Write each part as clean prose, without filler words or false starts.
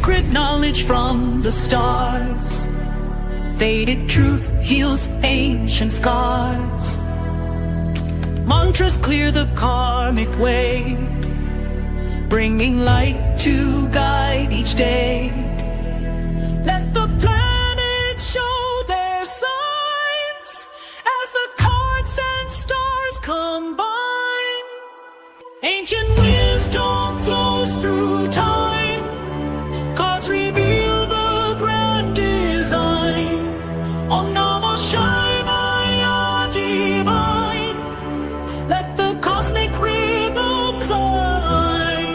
Sacred knowledge from the stars. Vedic truth heals ancient scars. Mantras clear the karmic way, bringing light to guide each day. Let the planets show their signs as the cards and stars combine. Ancient wisdom flows through time. Cards reveal the grand design. Om Namah Shivaya divine. Let the cosmic rhythms align.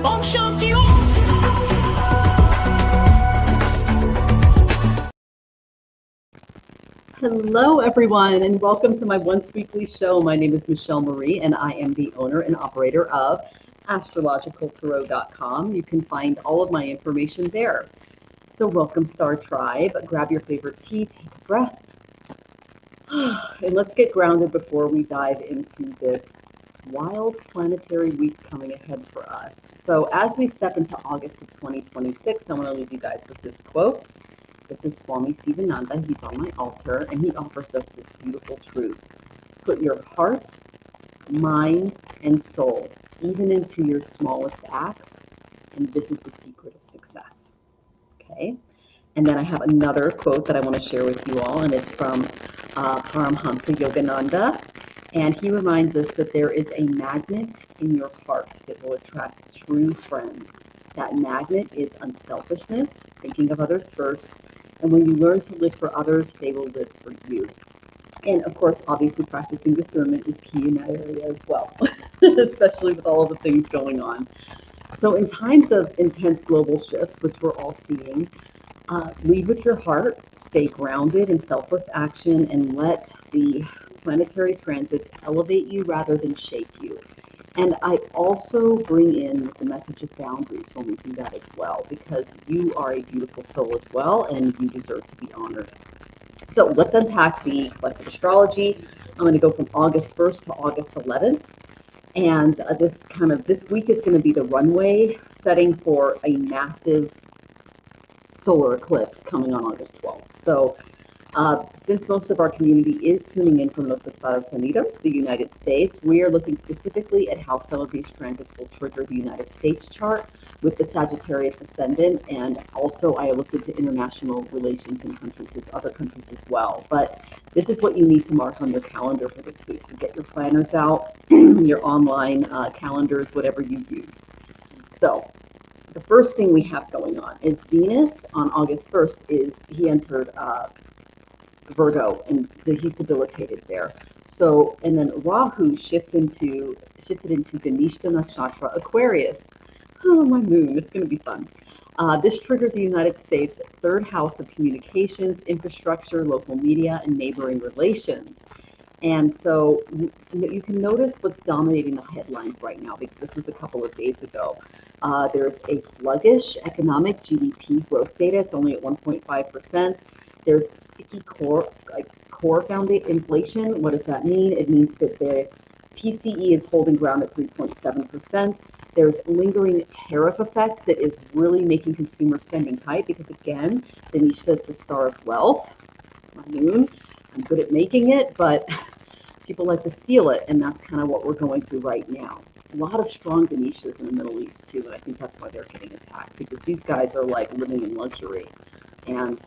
Om Shanti Om. Hello everyone, and welcome to my once weekly show. My name is Michelle Marie, and I am the owner and operator of astrologicaltarot.com. You can find all of my information there. So welcome, Star Tribe. Grab your favorite tea, take a breath, and let's get grounded before we dive into this wild planetary week coming ahead for us. So as we step into August of 2026, I want to leave you guys with this quote. This is Swami Sivananda. He's on my altar, and he offers us this beautiful truth. Put your heart, mind, and soul even into your smallest acts, and this is the secret of success. Okay? And then I have another quote that I want to share with you all, and it's from Paramhansa Yogananda. And he reminds us that there is a magnet in your heart that will attract true friends. That magnet is unselfishness, thinking of others first. And when you learn to live for others, they will live for you. And of course, obviously practicing discernment is key in that area as well, especially with all of the things going on. So in times of intense global shifts, which we're all seeing, lead with your heart, stay grounded in selfless action, and let the planetary transits elevate you rather than shake you. And I also bring in the message of boundaries when we do that as well, because you are a beautiful soul as well, and you deserve to be honored. So let's unpack the collective astrology. I'm going to go from August 1st to August 11th. And this week is going to be the runway setting for a massive solar eclipse coming on August 12th. So since most of our community is tuning in from Los Estados Unidos, the United States, we are looking specifically at how some of these transits will trigger the United States chart with the Sagittarius ascendant, and also I looked into international relations in other countries as well. But this is what you need to mark on your calendar for this week. So get your planners out, your online calendars, whatever you use. So the first thing we have going on is Venus on August 1st he entered Virgo, and he's debilitated there. So, and then Rahu shifted into Dhanishta Nakshatra, Aquarius. Oh, my moon, it's going to be fun. This triggered the United States' third house of communications, infrastructure, local media, and neighboring relations. And so you can notice what's dominating the headlines right now, because this was a couple of days ago. There's a sluggish economic GDP growth data. It's only at 1.5%. There's sticky core foundation inflation. What does that mean? It means that the PCE is holding ground at 3.7%. There's lingering tariff effects that is really making consumer spending tight, because again, Dhanishta is the star of wealth. My moon, I'm good at making it, but people like to steal it, and that's kind of what we're going through right now. A lot of strong Dhanishtas in the Middle East too, and I think that's why they're getting attacked, because these guys are like living in luxury, and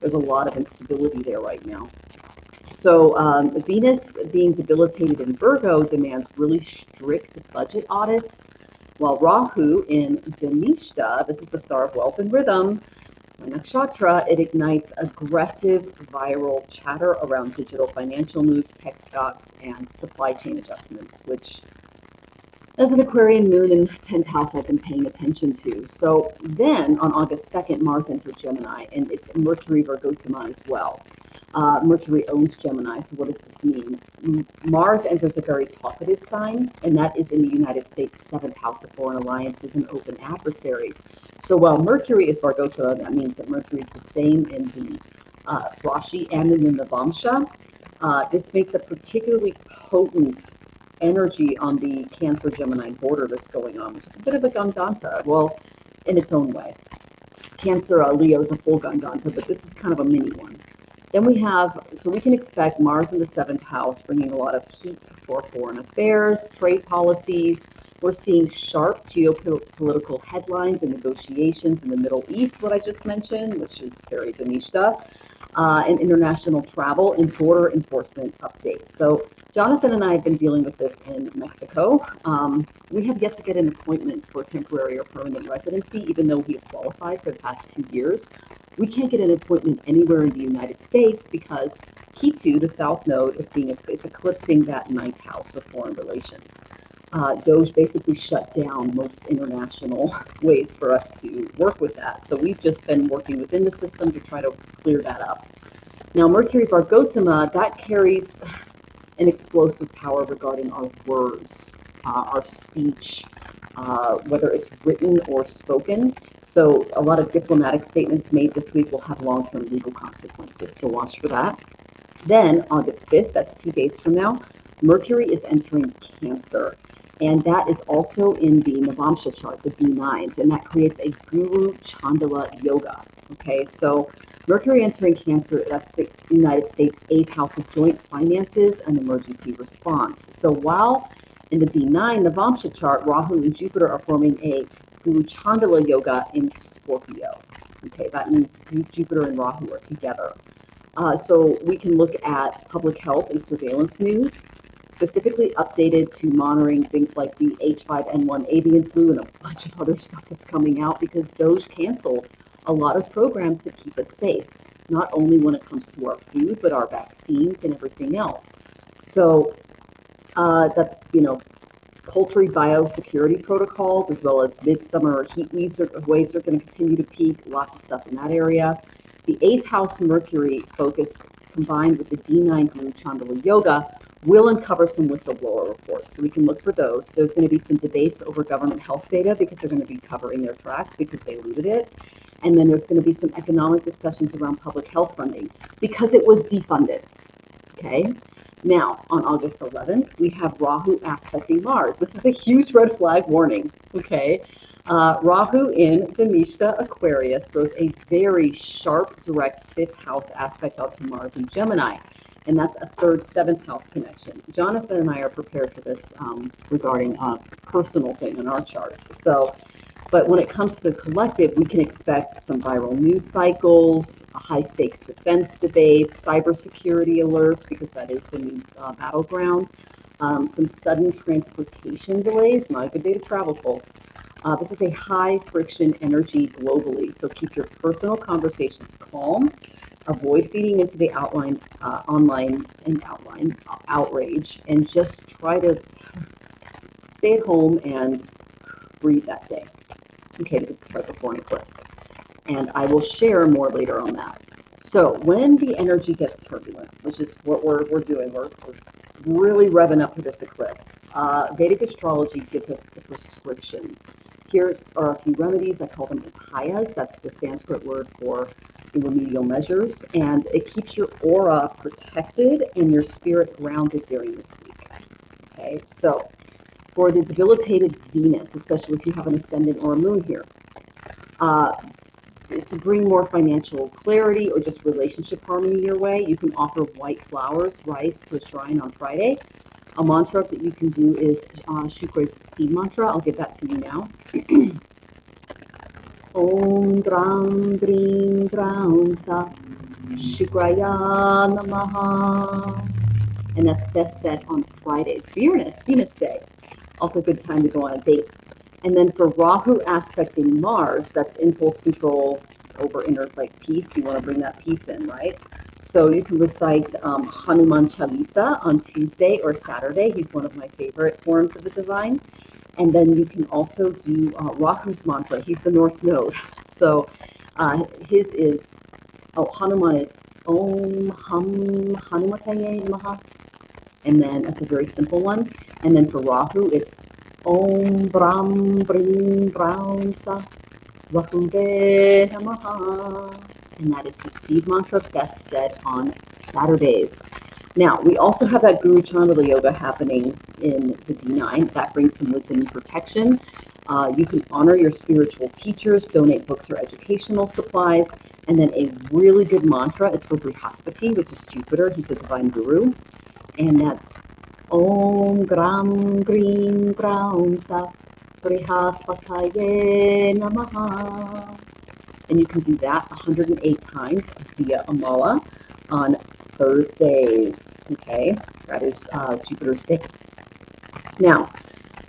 there's a lot of instability there right now. So Venus being debilitated in Virgo demands really strict budget audits, while Rahu in Dhanishta, this is the star of wealth and rhythm, Nakshatra, it ignites aggressive viral chatter around digital financial moves, tech stocks, and supply chain adjustments, which as an Aquarian moon in 10th house, I've been paying attention to. So then on August 2nd, Mars entered Gemini, and it's Mercury Virgotama as well. Mercury owns Gemini, so what does this mean? Mars enters a very talkative sign, and that is in the United States' 7th house of foreign alliances and open adversaries. So while Mercury is Virgotama, that means that Mercury is the same in the Rashi and in the Navamsha. This makes a particularly potent energy on the Cancer-Gemini border that's going on, which is a bit of a Gandanta, well, in its own way. Cancer, Leo is a full gun danza, but this is kind of a mini one. Then we have, so we can expect Mars in the 7th house, bringing a lot of heat for foreign affairs, trade policies. We're seeing sharp geopolitical headlines and negotiations in the Middle East, what I just mentioned, which is very Dhanishta, and international travel and border enforcement updates. So Jonathan and I have been dealing with this in Mexico. We have yet to get an appointment for temporary or permanent residency, even though we have qualified for the past 2 years. We can't get an appointment anywhere in the United States because Ketu, the South Node, it's eclipsing that 9th house of foreign relations. Doge basically shut down most international ways for us to work with that. So we've just been working within the system to try to clear that up. Now, Mercury Vargotama, that carries an explosive power regarding our words, our speech, whether it's written or spoken. So a lot of diplomatic statements made this week will have long-term legal consequences. So watch for that. Then August 5th, that's 2 days from now, Mercury is entering Cancer. And that is also in the Navamsha chart, the D9s, and that creates a Guru Chandala Yoga. Okay, so Mercury entering Cancer, that's the United States 8th house of joint finances and emergency response. So while in the D9 Navamsha chart, Rahu and Jupiter are forming a Guru Chandala Yoga in Scorpio. Okay, that means Jupiter and Rahu are together. So we can look at public health and surveillance news, specifically updated to monitoring things like the H5N1 avian flu and a bunch of other stuff that's coming out because Doge canceled a lot of programs that keep us safe, not only when it comes to our food, but our vaccines and everything else. So that's, poultry biosecurity protocols, as well as midsummer heat waves are going to continue to peak, lots of stuff in that area. The 8th house Mercury focus combined with the D9 Guru Chandala Yoga will uncover some whistleblower reports. So we can look for those. There's going to be some debates over government health data because they're going to be covering their tracks because they looted it. And then there's going to be some economic discussions around public health funding because it was defunded. Okay. Now, on August 11th, we have Rahu aspecting Mars. This is a huge red flag warning. Okay. Rahu in Dhanishta Aquarius throws a very sharp, direct 5th house aspect out to Mars in Gemini. And that's a 3rd, 7th house connection. Jonathan and I are prepared for this regarding a personal thing in our charts. So, but when it comes to the collective, we can expect some viral news cycles, high stakes defense debates, cybersecurity alerts, because that is the new battleground, some sudden transportation delays, not a good day to travel, folks. This is a high friction energy globally, so keep your personal conversations calm. Avoid feeding into the online outrage, and just try to stay at home and breathe that day. Okay, because it's right before an eclipse. And I will share more later on that. So when the energy gets turbulent, which is what we're doing, we're really revving up for this eclipse. Vedic astrology gives us the prescription. Here are a few remedies. I call them upayas. That's the Sanskrit word for the remedial measures. And it keeps your aura protected and your spirit grounded during this week. Okay, so for the debilitated Venus, especially if you have an ascendant or a moon here, to bring more financial clarity or just relationship harmony your way, you can offer white flowers, rice to a shrine on Friday. A mantra that you can do is Shukra's seed mantra. I'll give that to you now. Om Dram Drim Dram Sa Shukraya Namaha. And that's best said on Fridays. Venus Day. Also a good time to go on a date. And then for Rahu aspecting Mars, that's impulse control over inner peace. You want to bring that peace in, right? So you can recite Hanuman Chalisa on Tuesday or Saturday. He's one of my favorite forms of the divine. And then you can also do Rahu's mantra. He's the North Node. So his is, Hanuman is Om Ham Hanumataye Namaha. And then that's a very simple one. And then for Rahu, it's Om Brahm Brim Brahm Sa Rahuve Namaha. And that is the seed mantra best said on Saturdays. Now, we also have that Guru Chandala Yoga happening in the D9. That brings some wisdom and protection. You can honor your spiritual teachers, donate books or educational supplies. And then a really good mantra is for Brihaspati, which is Jupiter. He's a divine guru. And that's Om Gram Greem Gram Sa Brihaspataye Namaha. And you can do that 108 times via Amala on Thursdays. Okay, that is Jupiter's day. Now,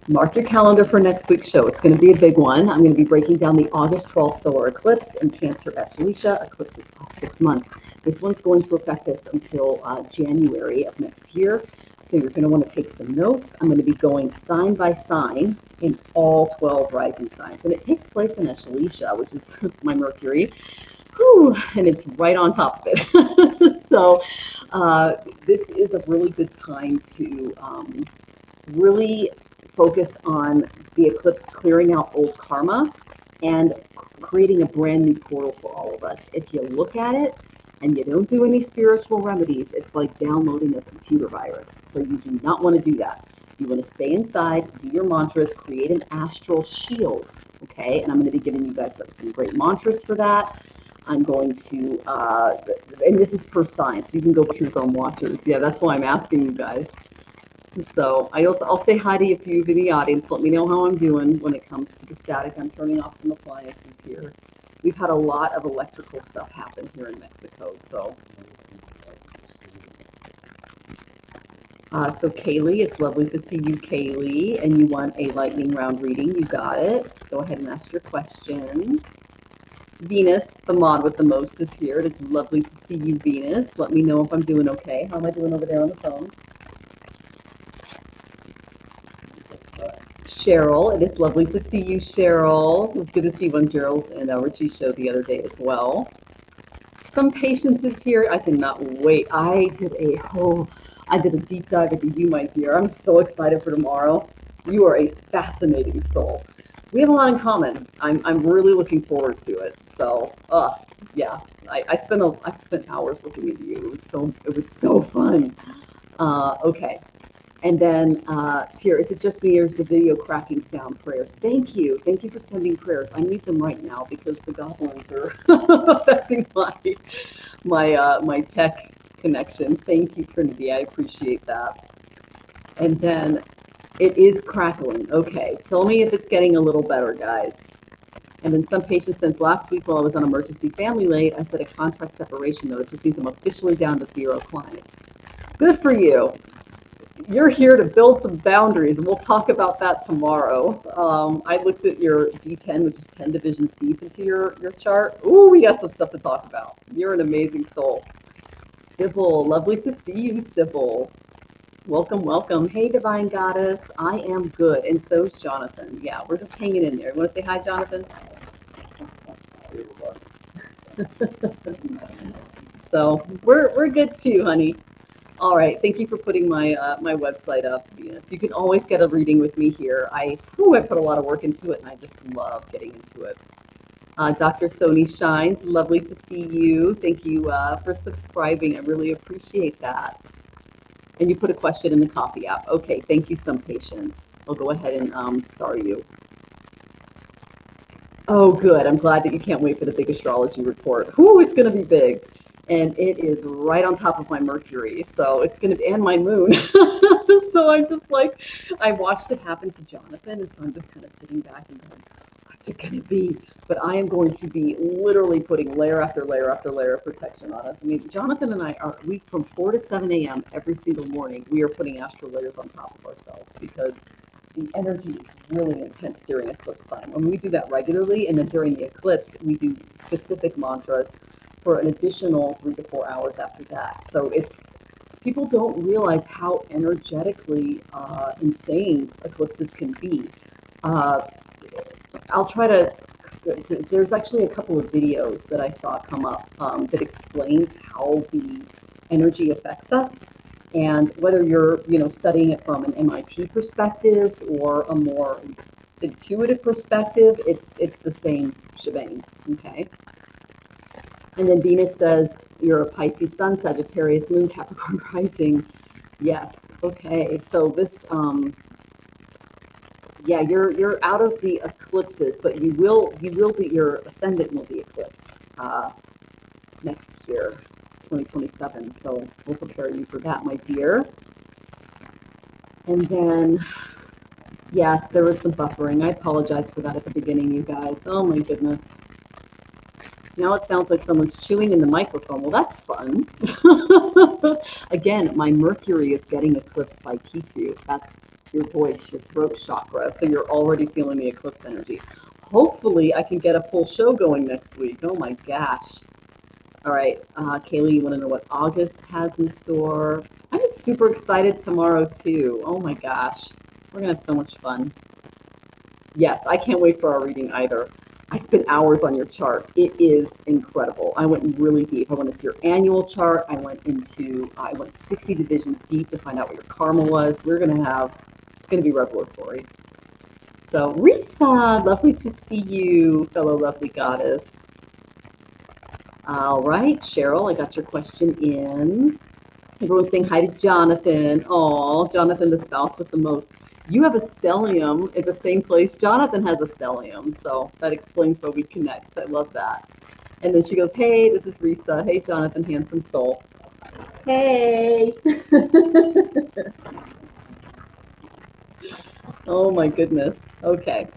mark your calendar for next week's show. It's going to be a big one. I'm going to be breaking down the August 12th solar eclipse in Cancer Astrologia. Eclipses last 6 months. This one's going to affect us until January of next year. So you're going to want to take some notes. I'm going to be going sign by sign in all 12 rising signs. And it takes place in Astrologia, which is my Mercury. Whew, and it's right on top of it. So this is a really good time to really focus on the eclipse clearing out old karma and creating a brand new portal for all of us. If you look at it and you don't do any spiritual remedies, it's like downloading a computer virus. So you do not want to do that. You want to stay inside, do your mantras, create an astral shield, okay? And I'm going to be giving you guys some great mantras for that. I'm going to, and this is per sign, so you can go through your own watchers. Yeah, that's why I'm asking you guys. So I'll say hi to a few of you in the audience. Let me know how I'm doing when it comes to the static. I'm turning off some appliances here. We've had a lot of electrical stuff happen here in Mexico. So Kaylee, it's lovely to see you, Kaylee. And you want a lightning round reading. You got it. Go ahead and ask your question. Venus, the mod with the most, is here. It is lovely to see you, Venus. Let me know if I'm doing okay. How am I doing over there on the phone? Cheryl, it is lovely to see you, Cheryl. It was good to see you on Gerald's and Richie's show the other day as well. Some patience is here. I cannot wait. I did a deep dive into you, my dear. I'm so excited for tomorrow. You are a fascinating soul. We have a lot in common. I'm really looking forward to it. So, yeah, I've spent hours looking at you. It was so fun. Okay. And then here, is it just me or is the video cracking sound? Prayers. Thank you. Thank you for sending prayers. I need them right now because the goblins are affecting my tech connection. Thank you, Trinity. I appreciate that. And then it is crackling. Okay. Tell me if it's getting a little better, guys. And then some patients, since last week while I was on emergency family leave, I set a contract separation notice, which means I'm officially down to 0 clients. Good for you. You're here to build some boundaries, and we'll talk about that tomorrow. I looked at your D10, which is 10 divisions deep into your chart. Ooh, we got some stuff to talk about. You're an amazing soul. Sybil, lovely to see you, Sybil. Welcome, welcome. Hey, Divine Goddess. I am good, and so's Jonathan. Yeah, we're just hanging in there. You want to say hi, Jonathan? So we're good too, honey. All right, thank you for putting my my website up. Venus. You can always get a reading with me here. I put a lot of work into it, and I just love getting into it. Dr. Sony Shines, lovely to see you. Thank you for subscribing. I really appreciate that. And you put a question in the coffee app. Okay, thank you, some patience. I'll go ahead and star you. Oh, good. I'm glad that you can't wait for the big astrology report. Ooh, it's going to be big. And it is right on top of my Mercury. So it's going to be, and my moon. So I'm just like, I watched it happen to Jonathan. And so I'm just kind of sitting back and going, what's it going to be? But I am going to be literally putting layer after layer after layer of protection on us. I mean, Jonathan and I from 4 to 7 a.m. every single morning, we are putting astral layers on top of ourselves because the energy is really intense during eclipse time. When we do that regularly, and then during the eclipse, we do specific mantras for an additional 3 to 4 hours after that. So people don't realize how energetically insane eclipses can be. I'll try to, there's actually a couple of videos that I saw come up that explains how the energy affects us. And whether you're, studying it from an MIT perspective or a more intuitive perspective, it's the same shebang, okay? And then Venus says, you're a Pisces sun, Sagittarius moon, Capricorn rising. Yes, okay. So this, Yeah, you're out of the eclipses, but you will be, your ascendant will be eclipsed next year, 2027. So we'll prepare you for that, my dear. And then, yes, there was some buffering. I apologize for that at the beginning, you guys. Oh my goodness. Now it sounds like someone's chewing in the microphone. Well, that's fun. Again, my Mercury is getting eclipsed by Ketu. That's your voice, your throat chakra. So you're already feeling the eclipse energy. Hopefully, I can get a full show going next week. Oh my gosh. All right, Kaylee, you want to know what August has in store? I'm super excited tomorrow, too. Oh my gosh. We're going to have so much fun. Yes, I can't wait for our reading either. I spent hours on your chart. It is incredible. I went really deep. I went into your annual chart. I went 60 divisions deep to find out what your karma was. It's going to be revelatory. So, Risa, lovely to see you, fellow lovely goddess. All right, Cheryl, I got your question in. Everyone's saying hi to Jonathan. Oh, Jonathan, the spouse with the most. You have a stellium at the same place. Jonathan has a stellium, so that explains why we connect. I love that. And then she goes, hey, this is Risa. Hey, Jonathan, handsome soul. Hey. Oh, my goodness. Okay.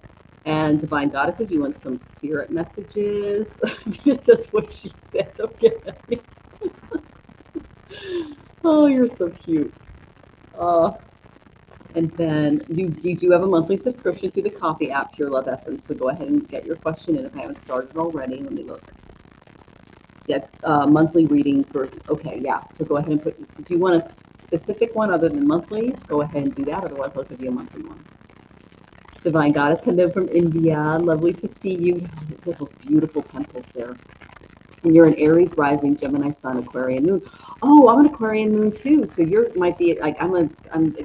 And Divine Goddesses, you want some spirit messages? This is what she said. Okay. Oh, you're so cute. And then you do have a monthly subscription to the coffee app, Pure Love Essence. So go ahead and get your question in if I haven't started already. Let me look. Yeah, monthly reading for, okay, yeah. So go ahead and put, if you want a specific one other than monthly, go ahead and do that. Otherwise, I'll give you a monthly one. Divine Goddess, hello from India. Lovely to see you. Look at those beautiful temples there. And you're an Aries rising, Gemini Sun, Aquarian Moon. Oh, I'm an Aquarian Moon too. So you might be like I'm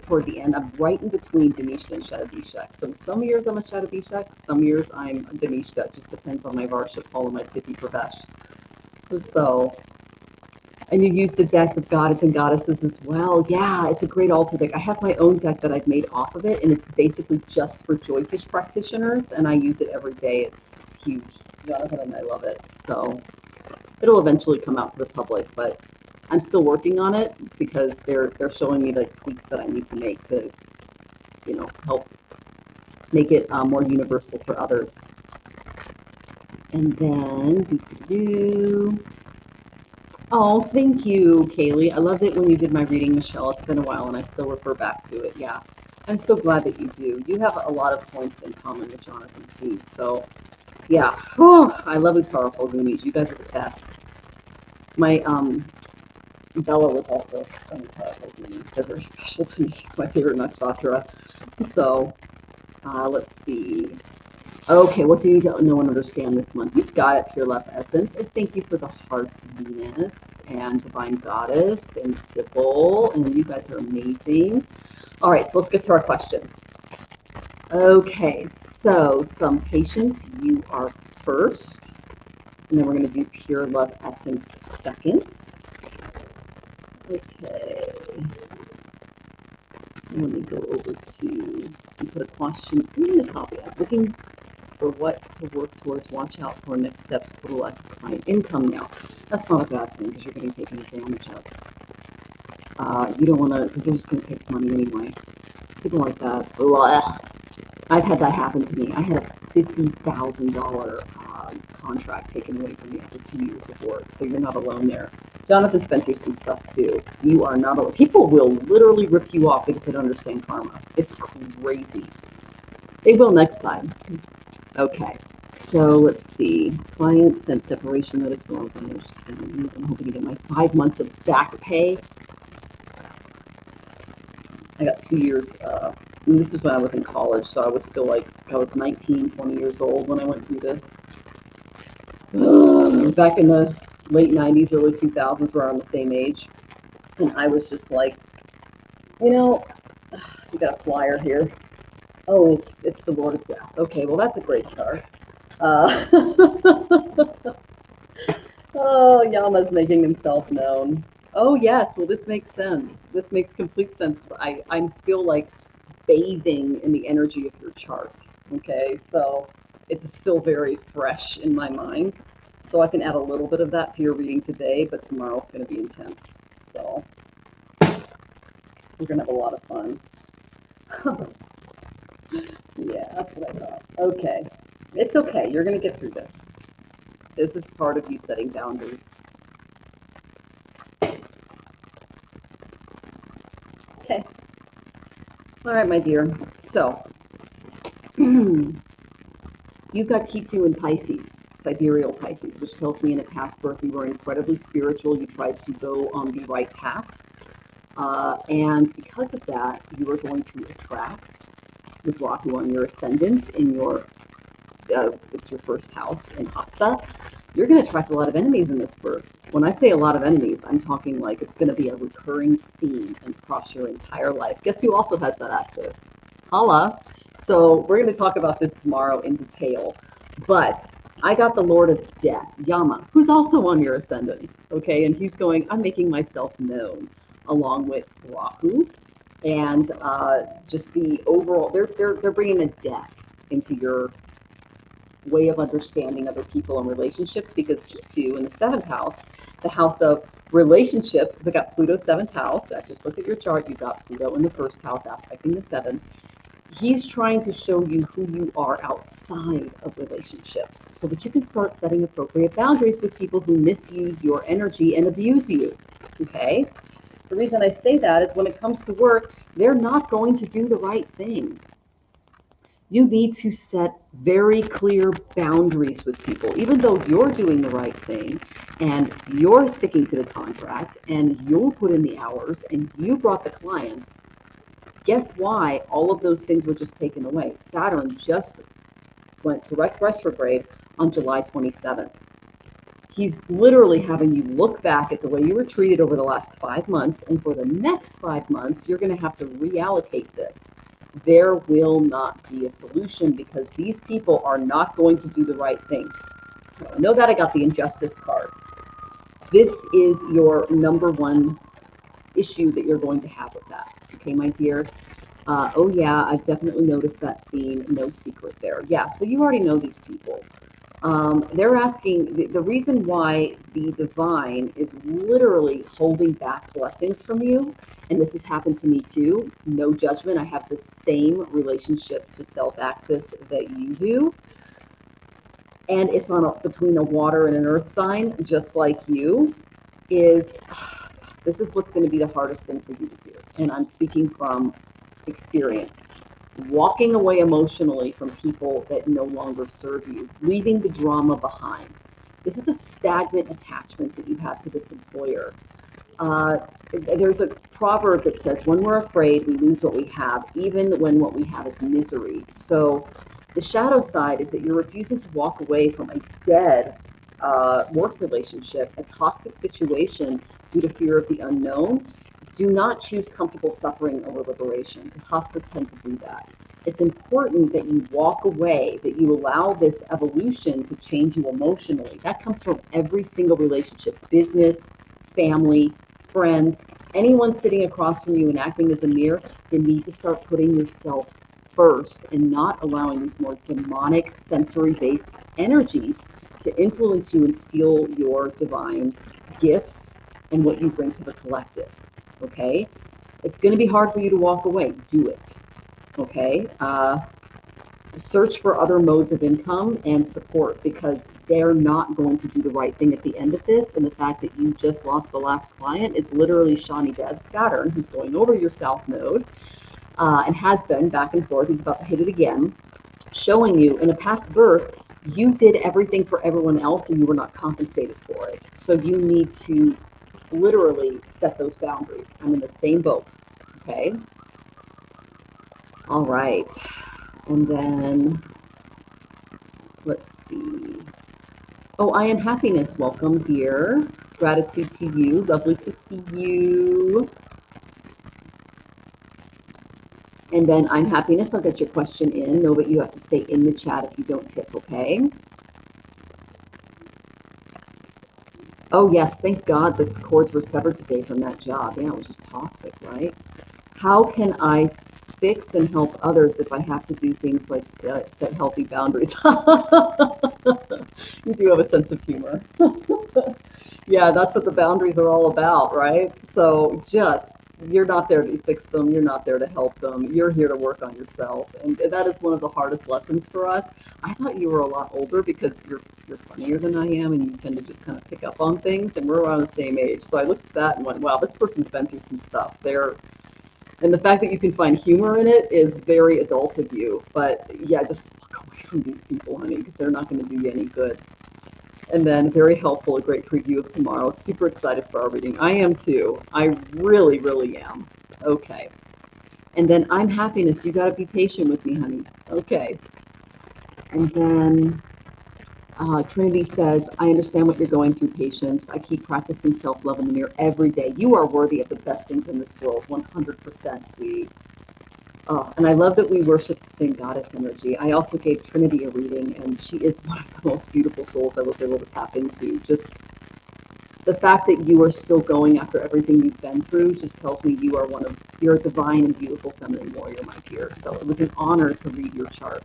toward the end. I'm right in between Denisha and Shadabishak. So some years I'm a Shadabishak, some years I'm a Denisha. It just depends on my Varsha pole and my Tithi Pravesh. So, and you use the deck of goddess and goddesses as well. Yeah, it's a great altar deck. I have my own deck that I've made off of it, and it's basically just for Jyotish practitioners, and I use it every day. It's huge. Jonathan and I love it. So it'll eventually come out to the public, but I'm still working on it because they're showing me like tweaks that I need to make to, help make it more universal for others. And then, oh, thank you, Kaylee. I loved it when you did my reading, Michelle. It's been a while, and I still refer back to it. Yeah, I'm so glad that you do. You have a lot of points in common with Jonathan too. So, yeah. Oh, I love Uttara Falgunis. You guys are the best. My Bella was also an Uttara Falguni. They're very special to me. It's my favorite nakshatra. So, let's see. Okay, what do you know and understand this month? You've got it, Pure Love Essence. And thank you for the Hearts Venus and Divine Goddess and Sybil. And you guys are amazing. All right, so let's get to our questions. Okay, so some patience, you are first. And then we're going to do Pure Love Essence second. Okay. So let me go over to put a question in the copy. I'm looking for what to work towards. Watch out for next steps, total active client income now. That's not a bad thing because you're getting taken advantage of. You don't want to, because they're just going to take money anyway. People like that. Blah. I've had that happen to me. I had a $50,000 contract taken away from me after 2 years of work. So you're not alone there. Jonathan's been through some stuff too. You are not alone. People will literally rip you off because they don't understand karma. It's crazy. They will next time. Okay. So let's see. Client sent separation notice. I'm hoping to get my 5 months of back pay. I got 2 years. And this is when I was in college, so I was still like, I was 19, 20 years old when I went through this. Back in the late 90s, early 2000s, we're on the same age. And I was just like, we got a flyer here. Oh, it's the Lord of Death. Okay, well, that's a great start. Oh, Yama's making himself known. Oh, yes, well, this makes sense. This makes complete sense. I'm still like bathing in the energy of your chart. Okay, so it's still very fresh in my mind. So I can add a little bit of that to your reading today, but tomorrow it's going to be intense. So we're going to have a lot of fun. Yeah, that's what I thought. Okay. It's okay. You're going to get through this. This is part of you setting boundaries. Okay. All right, my dear. So, you've got Ketu in Pisces, sidereal Pisces, which tells me in a past birth you were incredibly spiritual. You tried to go on the right path. And because of that, you are going to attract, with Rahu on your ascendant in your, it's your first house in Hasta, you're going to attract a lot of enemies in this birth. When I say a lot of enemies, I'm talking like it's going to be a recurring theme and across your entire life. Guess who also has that access? Hala. So we're going to talk about this tomorrow in detail. But I got the Lord of Death, Yama, who's also on your ascendant. Okay, and he's going, I'm making myself known, along with Rahu, and just the overall, they're bringing a death into your way of understanding other people and relationships, because Ketu in the 7th house, the house of relationships, because I got Pluto 7th house. I just looked at your chart, you've got Pluto in the 1st house aspecting the 7th. He's trying to show you who you are outside of relationships so that you can start setting appropriate boundaries with people who misuse your energy and abuse you. Okay? The reason I say that is when it comes to work, they're not going to do the right thing. You need to set very clear boundaries with people, even though you're doing the right thing and you're sticking to the contract and you'll put in the hours and you brought the clients. Guess why all of those things were just taken away? Saturn just went direct retrograde on July 27th. He's literally having you look back at the way you were treated over the last 5 months, and for the next 5 months, you're going to have to reallocate this. There will not be a solution because these people are not going to do the right thing. I know that I got the injustice card. This is your number one issue that you're going to have with that. Okay, my dear. Oh yeah, I've definitely noticed that theme. No secret there. Yeah, so you already know these people. They're asking, the reason why the divine is literally holding back blessings from you, and this has happened to me too, no judgment, I have the same relationship to self-access that you do, and it's on between a water and an earth sign, just like you, is, this is what's going to be the hardest thing for you to do, and I'm speaking from experience. Walking away emotionally from people that no longer serve you, leaving the drama behind. This is a stagnant attachment that you have to this employer. There's a proverb that says, when we're afraid, we lose what we have, even when what we have is misery. So the shadow side is that you're refusing to walk away from a dead work relationship, a toxic situation due to fear of the unknown. Do not choose comfortable suffering over liberation, because hostas tend to do that. It's important that you walk away, that you allow this evolution to change you emotionally. That comes from every single relationship, business, family, friends, anyone sitting across from you and acting as a mirror. You need to start putting yourself first and not allowing these more demonic, sensory-based energies to influence you and steal your divine gifts and what you bring to the collective. Okay, it's going to be hard for you to walk away. Do it. Okay, search for other modes of income and support, because they're not going to do the right thing at the end of this. And the fact that you just lost the last client is literally Shani Dev Saturn, who's going over your south node and has been back and forth. He's about to hit it again, showing you in a past birth you did everything for everyone else and you were not compensated for it. So you need to literally set those boundaries. I'm in the same boat. Okay. All right. And then let's see. Oh, I am happiness. Welcome, dear. Gratitude to you. Lovely to see you. And then I'm happiness. I'll get your question in. Know that you have to stay in the chat if you don't tip, okay? Oh, yes. Thank God the cords were severed today from that job. Yeah, it was just toxic, right? How can I fix and help others if I have to do things like set healthy boundaries. You do have a sense of humor. Yeah, that's what the boundaries are all about, right? So just, you're not there to fix them. You're not there to help them. You're here to work on yourself. And that is one of the hardest lessons for us. I thought you were a lot older because you're funnier than I am and you tend to just kind of pick up on things, and we're around the same age. So I looked at that and went, wow, this person's been through some stuff. And the fact that you can find humor in it is very adult of you. But yeah, just walk away from these people, honey, because they're not going to do you any good. And then very helpful, a great preview of tomorrow. Super excited for our reading. I am too. I really, really am. Okay. And then I'm happiness. You got to be patient with me, honey. Okay. And then Trinity says, I understand what you're going through, patience. I keep practicing self-love in the mirror every day. You are worthy of the best things in this world, 100%, sweetie. Oh, and I love that we worship the same goddess energy. I also gave Trinity a reading, and she is one of the most beautiful souls I was able to tap into. Just the fact that you are still going after everything you've been through just tells me you're a divine and beautiful feminine warrior, my dear. So it was an honor to read your chart.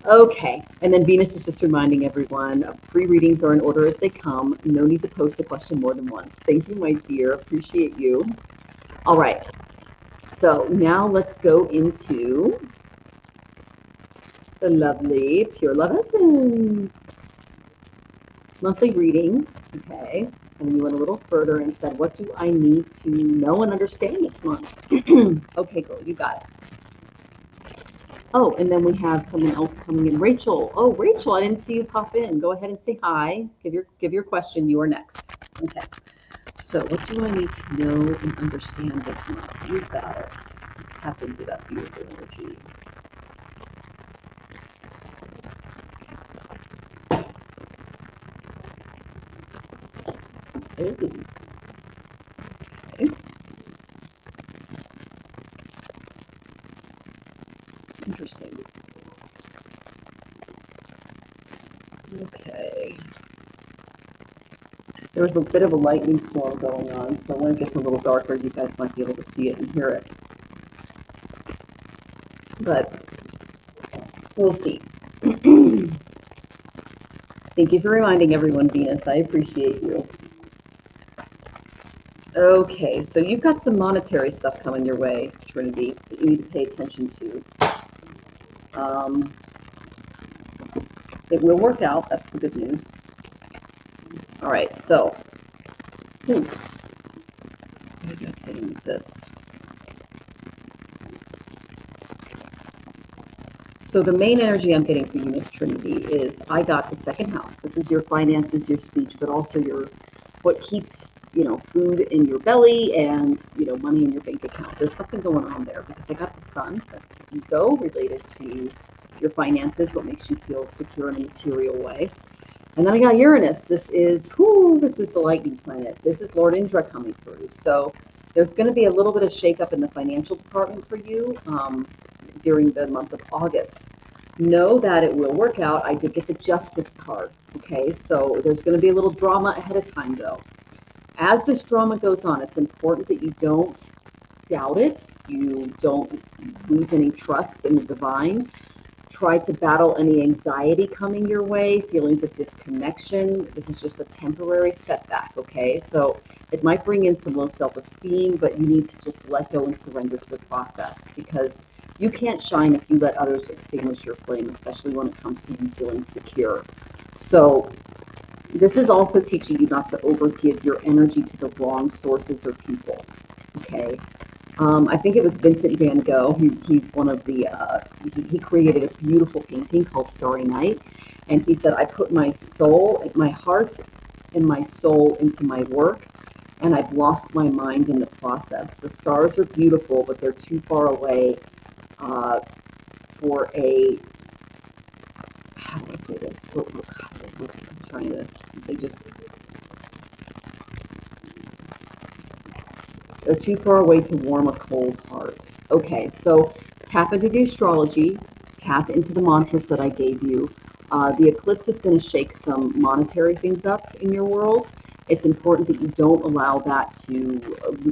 Okay, and then Venus is just reminding everyone, free readings are in order as they come. No need to post a question more than once. Thank you, my dear. Appreciate you. All right. So now let's go into the lovely Pure Love Essence monthly reading. Okay, and we went a little further and said, what do I need to know and understand this month? Okay, girl, you got it. Oh, and then we have someone else coming in. Rachel. Oh, Rachel, I didn't see you pop in. Go ahead and say hi. Give your question. You are next. Okay. So what do I need to know and understand this month? You got it. Let's tap into that beautiful energy. Ooh. Okay. Interesting. Okay. There was a bit of a lightning storm going on, so when it gets a little darker, you guys might be able to see it and hear it. But we'll see. Thank you for reminding everyone, Venus. I appreciate you. Okay, so you've got some monetary stuff coming your way, Trinity, that you need to pay attention to. It will work out. That's the good news. All right, so what are you going to say with this? So the main energy I'm getting for you, Miss Trinity, is I got the second house. This is your finances, your speech, but also what keeps, food in your belly and, money in your bank account. There's something going on there because I got the sun. That's the ego related to your finances, what makes you feel secure in a material way. And then I got Uranus. This is the lightning planet. This is Lord Indra coming through. So there's going to be a little bit of shakeup in the financial department for you during the month of August. Know that it will work out. I did get the Justice card. Okay, so there's going to be a little drama ahead of time, though. As this drama goes on, it's important that you don't doubt it. You don't lose any trust in the divine. Try to battle any anxiety coming your way, feelings of disconnection. This is just a temporary setback, okay? So it might bring in some low self-esteem, but you need to just let go and surrender to the process because you can't shine if you let others extinguish your flame, especially when it comes to you feeling secure. So this is also teaching you not to overgive your energy to the wrong sources or people, okay? I think it was Vincent van Gogh. He's one of the, he created a beautiful painting called Starry Night. And he said, I put my soul, my heart and my soul into my work, and I've lost my mind in the process. The stars are beautiful, but they're too far away for a, how do I say this? I'm trying to, they're too far away to warm a cold heart. Okay, so tap into the astrology, tap into the mantras that I gave you. The eclipse is going to shake some monetary things up in your world. It's important that you don't allow that to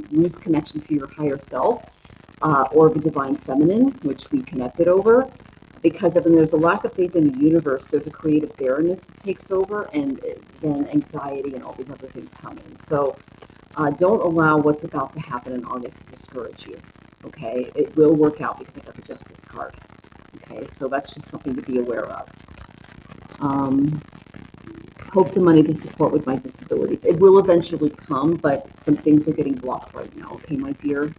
lose connection to your higher self. or the divine feminine, which we connected over. Because when there's a lack of faith in the universe, there's a creative barrenness that takes over, and then anxiety and all these other things come in. So don't allow what's about to happen in August to discourage you. Okay, it will work out because I got the Justice card. Okay, so that's just something to be aware of. Hope to money to support with my disabilities. It will eventually come, but some things are getting blocked right now. Okay, my dear.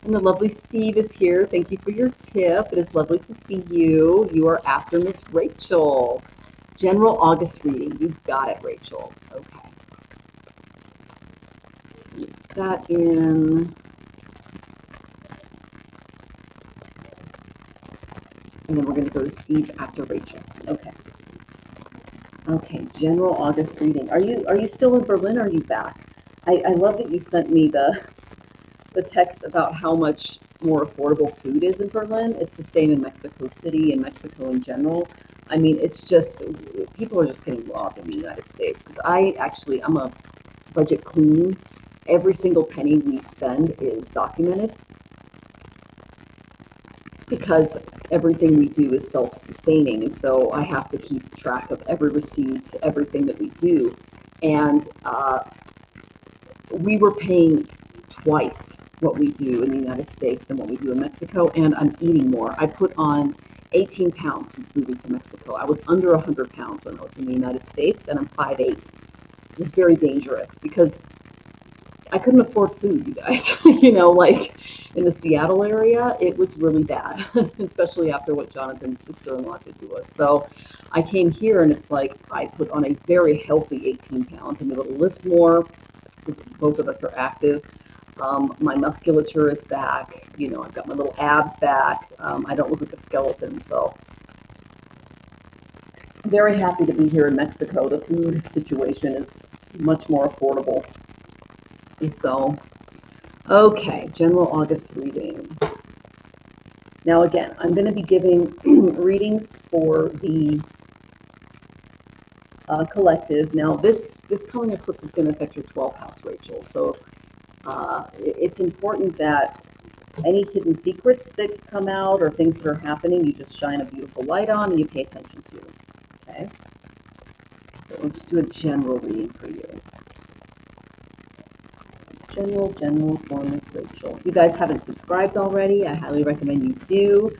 And the lovely Steve is here. Thank you for your tip. It is lovely to see you. You are after Miss Rachel. General August reading. You got it, Rachel. Okay. So you put that in. And then we're going to go to Steve after Rachel. Okay. Okay, General August reading. Are you still in Berlin or are you back? I love that you sent me the text about how much more affordable food is in Berlin. It's the same in Mexico City and Mexico in general. I mean, it's just, people are just getting robbed in the United States. Because I'm a budget queen. Every single penny we spend is documented. Because everything we do is self-sustaining, and so I have to keep track of every receipt, everything that we do. And we were paying twice what we do in the United States than what we do in Mexico, and I'm eating more. I put on 18 pounds since moving to Mexico. I was under 100 pounds when I was in the United States, and I'm 5'8". It was very dangerous because I couldn't afford food, you guys. Like in the Seattle area, it was really bad, especially after what Jonathan's sister-in-law did to us. So I came here and it's like I put on a very healthy 18 pounds. I'm able to lift more because both of us are active. My musculature is back. I've got my little abs back. I don't look like a skeleton. So very happy to be here in Mexico. The food situation is much more affordable. So, okay, General August reading. Now again, I'm going to be giving readings for the collective. Now this coming eclipse is going to affect your 12th house, Rachel. So it's important that any hidden secrets that come out or things that are happening, you just shine a beautiful light on and you pay attention to. Okay? So let's do a general reading for you. General for Miss Rachel. If you guys haven't subscribed already, I highly recommend you do.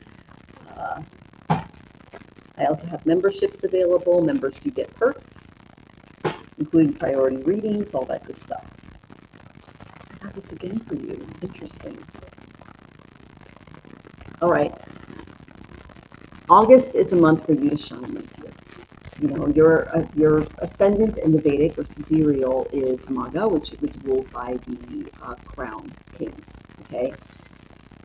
I also have memberships available. Members do get perks, including priority readings, all that good stuff. I got this again for you. Interesting. All right. August is a month for you to shine, my dear. Your ascendant in the Vedic or sidereal is Maga, which was ruled by the crown kings. Okay,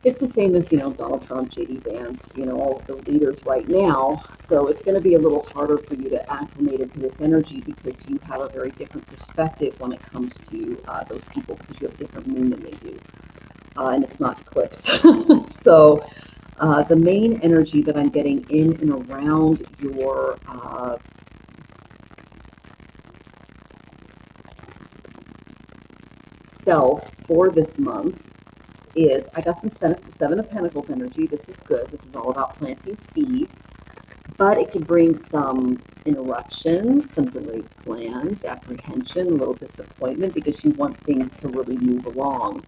it's the same as Donald Trump, J.D. Vance, all of the leaders right now. So it's going to be a little harder for you to acclimate into this energy because you have a very different perspective when it comes to those people because you have a different moon than they do, and it's not eclipsed. So. The main energy that I'm getting in and around your self for this month is, I got some Seven of Pentacles energy. This is good. This is all about planting seeds, but it can bring some interruptions, some delayed plans, apprehension, a little disappointment because you want things to really move along.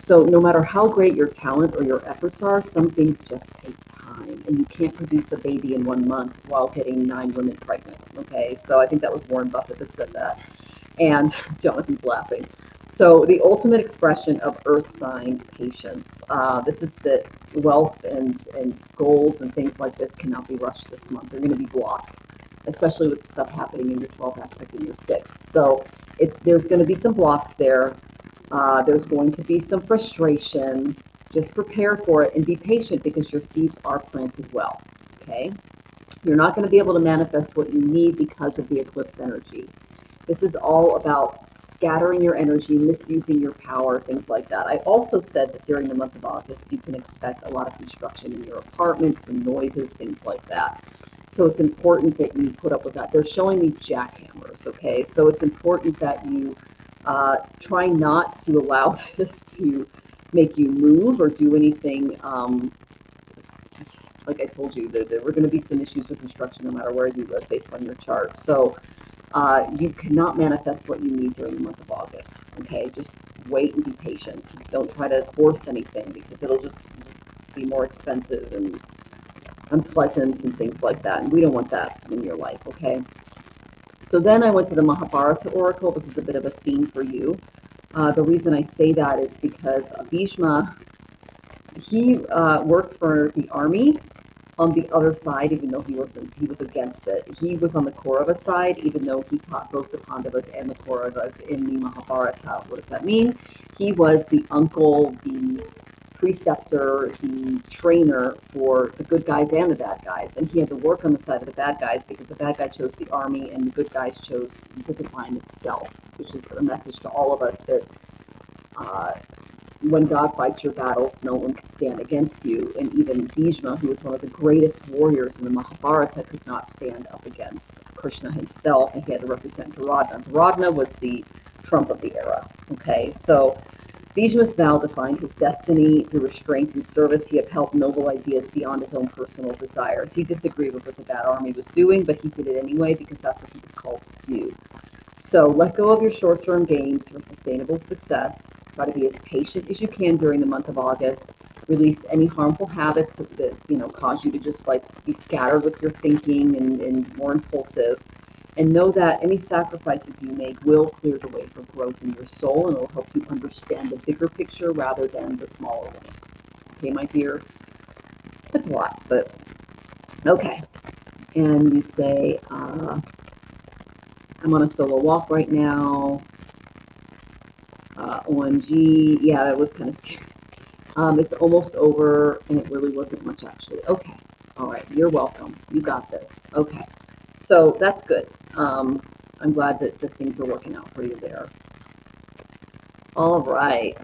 So no matter how great your talent or your efforts are, some things just take time, and you can't produce a baby in 1 month while getting 9 women pregnant, okay? So I think that was Warren Buffett that said that, and Jonathan's laughing. So the ultimate expression of earth sign patience. This is that wealth and goals and things like this cannot be rushed this month. They're going to be blocked, especially with stuff happening in your 12th aspect in your 6th. So there's going to be some blocks there. There's going to be some frustration. Just prepare for it and be patient because your seeds are planted well, okay? You're not going to be able to manifest what you need because of the eclipse energy. This is all about scattering your energy, misusing your power, things like that. I also said that during the month of August, you can expect a lot of construction in your apartment, some noises, things like that. So it's important that you put up with that. They're showing me jackhammers, okay? So it's important that you try not to allow this to make you move or do anything. Like I told you, there were going to be some issues with construction no matter where you live based on your chart. So you cannot manifest what you need during the month of August. Okay, just wait and be patient. Don't try to force anything because it'll just be more expensive and unpleasant and things like that. And we don't want that in your life. Okay. So then I went to the Mahabharata Oracle. This is a bit of a theme for you. The reason I say that is because Bhishma, he worked for the army on the other side, even though he was against it. He was on the Kaurava side, even though he taught both the Pandavas and the Kauravas in the Mahabharata. What does that mean? He was the uncle, the preceptor, the trainer for the good guys and the bad guys, and he had to work on the side of the bad guys because the bad guy chose the army and the good guys chose the divine itself, which is a message to all of us that when God fights your battles, no one can stand against you. And even Bhishma, who was one of the greatest warriors in the Mahabharata, could not stand up against Krishna himself, and he had to represent Duryodhana. Duryodhana was the Trump of the era. Okay, so Bhishma's vow defined his destiny through restraint and service. He upheld noble ideas beyond his own personal desires. He disagreed with what the bad army was doing, but he did it anyway because that's what he was called to do. So let go of your short-term gains for sustainable success. Try to be as patient as you can during the month of August. Release any harmful habits that cause you to just like be scattered with your thinking and more impulsive. And know that any sacrifices you make will clear the way for growth in your soul, and it'll help you understand the bigger picture rather than the smaller one. Okay, my dear? That's a lot, but okay. And you say, I'm on a solo walk right now. OMG. Yeah, it was kind of scary. It's almost over, and it really wasn't much, actually. Okay. All right. You're welcome. You got this. Okay. So that's good. I'm glad that things are working out for you there. All right.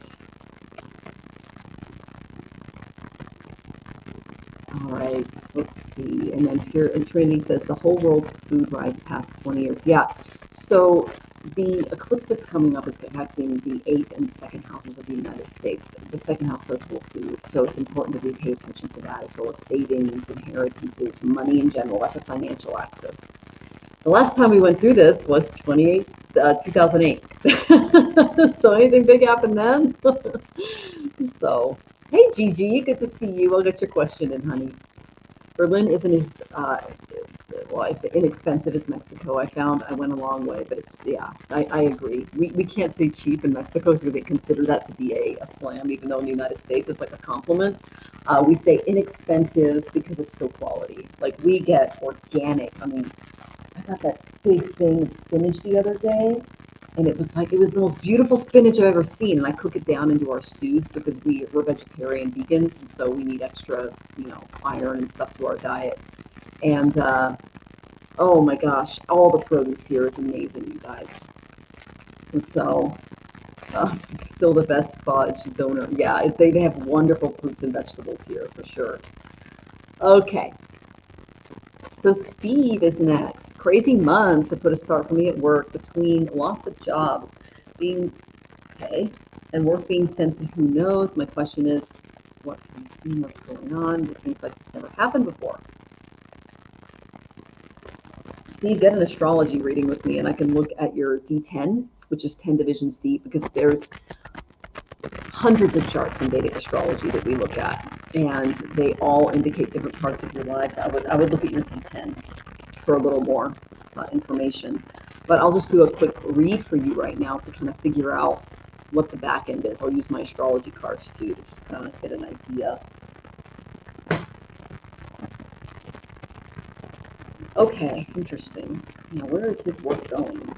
All right. So let's see. And then here, and Trinity says the whole world food rise past 20 years. Yeah. So the eclipse that's coming up is affecting the 8th and 2nd houses of the United States. The 2nd house does rule food, so it's important that we pay attention to that, as well as savings, inheritances, money in general. That's a financial axis. The last time we went through this was 2008. So anything big happened then? So, hey Gigi, good to see you. I'll get your question in, honey. Berlin isn't as it's inexpensive as Mexico. I went a long way, but I agree. We can't say cheap in Mexico because they consider that to be a slam, even though in the United States it's like a compliment. We say inexpensive because it's still quality. Like we get organic. I mean, I got that big thing of spinach the other day, and it was the most beautiful spinach I've ever seen. And I cook it down into our stews because we're vegetarian vegans, and so we need extra, iron and stuff to our diet. And oh my gosh, all the produce here is amazing, you guys. And so, still the best fudge donut. Yeah, they have wonderful fruits and vegetables here for sure. Okay. So Steve is next. Crazy month to put a start for me at work between loss of jobs, being okay, and work being sent to who knows. My question is, what can you see? What's going on? It seems like this never happened before. Steve, get an astrology reading with me, and I can look at your D10, which is 10 divisions deep, because there's hundreds of charts in Vedic astrology that we look at, and they all indicate different parts of your lives. I would look at your D10 for a little more information, but I'll just do a quick read for you right now to kind of figure out what the back end is. I'll use my astrology cards too to just kind of get an idea. Okay, interesting. Now, where is his work going?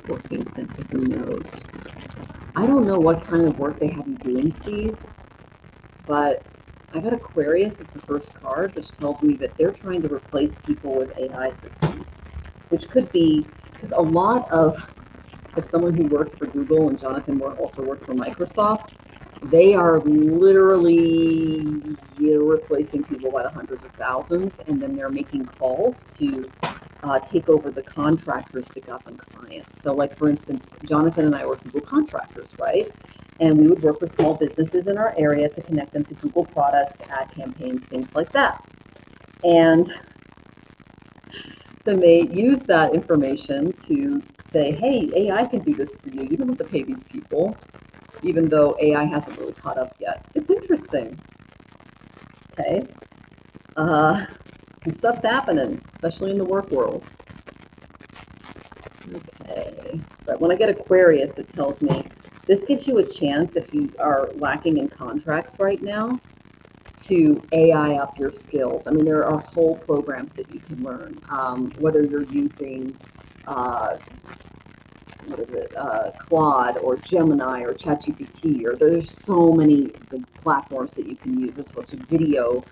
Work being sent to who knows. I don't know what kind of work they have you doing, Steve, but I got Aquarius as the first card, which tells me that they're trying to replace people with AI systems, which could be, because a lot of, as someone who worked for Google, and Jonathan also worked for Microsoft, they are literally replacing people by the hundreds of thousands, and then they're making calls to take over the contractors that got them clients. So like, for instance, Jonathan and I were Google contractors, right? And we would work with small businesses in our area to connect them to Google products, ad campaigns, things like that. And then they use that information to say, hey, AI can do this for you. You don't have to pay these people, even though AI hasn't really caught up yet. It's interesting. Okay. Some stuff's happening, especially in the work world. Okay. But when I get Aquarius, it tells me this gives you a chance, if you are lacking in contracts right now, to AI up your skills. I mean, there are whole programs that you can learn, whether you're using Claude or Gemini or ChatGPT, or there's so many platforms that you can use. There's lots of video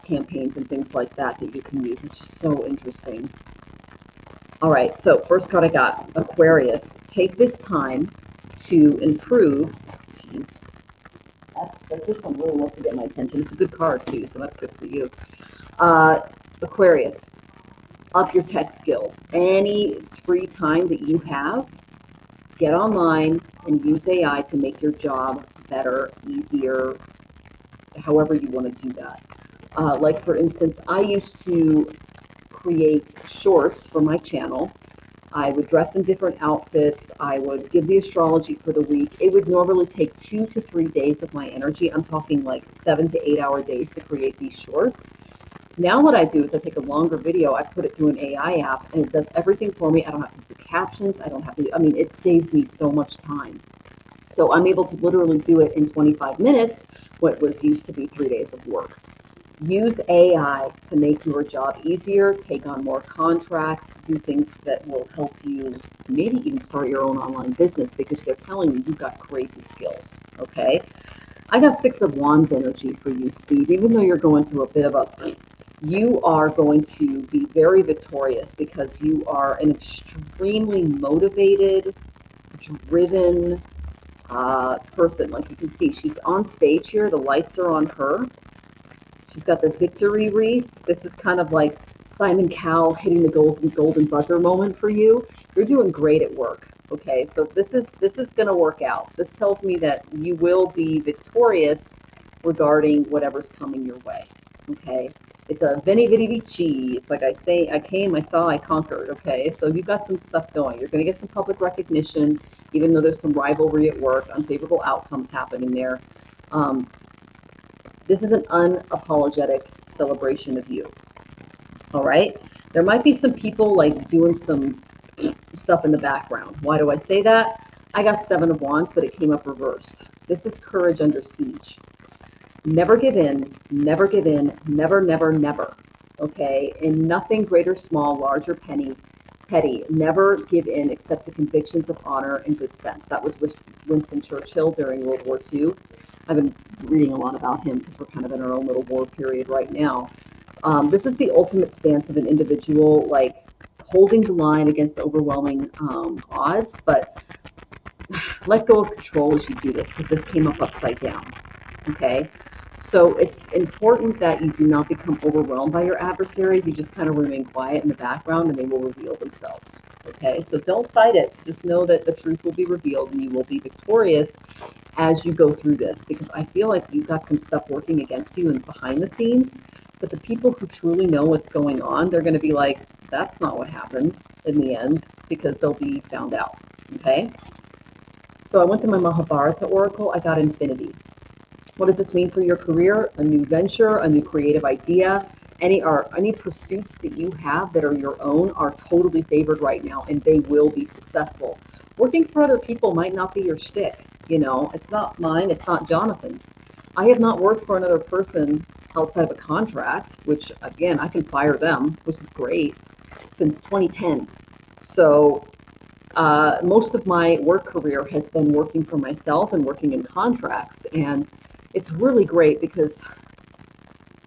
campaigns and things like that that you can use. It's just so interesting. All right, so first card I got, Aquarius. Take this time to improve. Jeez. This one really wants to get my attention. It's a good card too, so that's good for you. Aquarius, up your tech skills. Any free time that you have, get online and use AI to make your job better, easier, however you want to do that. Like for instance, I used to create shorts for my channel. I would dress in different outfits. I would give the astrology for the week. It would normally take 2 to 3 days of my energy. I'm talking like 7 to 8 hour days to create these shorts. Now what I do is I take a longer video, I put it through an AI app, and it does everything for me. I don't have to do captions. I don't have to, I mean, it saves me so much time. So I'm able to literally do it in 25 minutes, what was used to be 3 days of work. Use AI to make your job easier, take on more contracts, do things that will help you maybe even start your own online business, because they're telling you you've got crazy skills, okay? I got 6 of Wands energy for you, Steve. Even though you're going through a bit of a, you are going to be very victorious because you are an extremely motivated, driven person. Like you can see, she's on stage here. The lights are on her. She's got the victory wreath. This is kind of like Simon Cowell hitting the golden buzzer moment for you. You're doing great at work. Okay, so this is going to work out. This tells me that you will be victorious regarding whatever's coming your way. Okay, it's a veni vidi vici. It's like I say, I came, I saw, I conquered. Okay, so you've got some stuff going. You're going to get some public recognition, even though there's some rivalry at work, unfavorable outcomes happening there. This is an unapologetic celebration of you. All right. There might be some people like doing some stuff in the background. Why do I say that? I got 7 of Wands, but it came up reversed. This is courage under siege. Never give in, never give in, never, never, never. Okay. In nothing great or small, large or petty, never give in except to convictions of honor and good sense. That was Winston Churchill during World War II. I've been reading a lot about him because we're kind of in our own little war period right now. This is the ultimate stance of an individual, like holding the line against overwhelming odds, but let go of control as you do this, because this came up upside down. Okay, so it's important that you do not become overwhelmed by your adversaries. You just kind of remain quiet in the background and they will reveal themselves. Okay, so don't fight it. Just know that the truth will be revealed and you will be victorious as you go through this, because I feel like you've got some stuff working against you and behind the scenes, but the people who truly know what's going on, they're going to be like, that's not what happened in the end, because they'll be found out. Okay, so I went to my Mahabharata oracle. I got infinity. What does this mean for your career? A new venture, a new creative idea, any pursuits that you have that are your own are totally favored right now, and they will be successful. Working for other people might not be your shtick. You know, it's not mine, it's not Jonathan's. I have not worked for another person outside of a contract, which again, I can fire them, which is great, since 2010. So most of my work career has been working for myself and working in contracts. And it's really great because,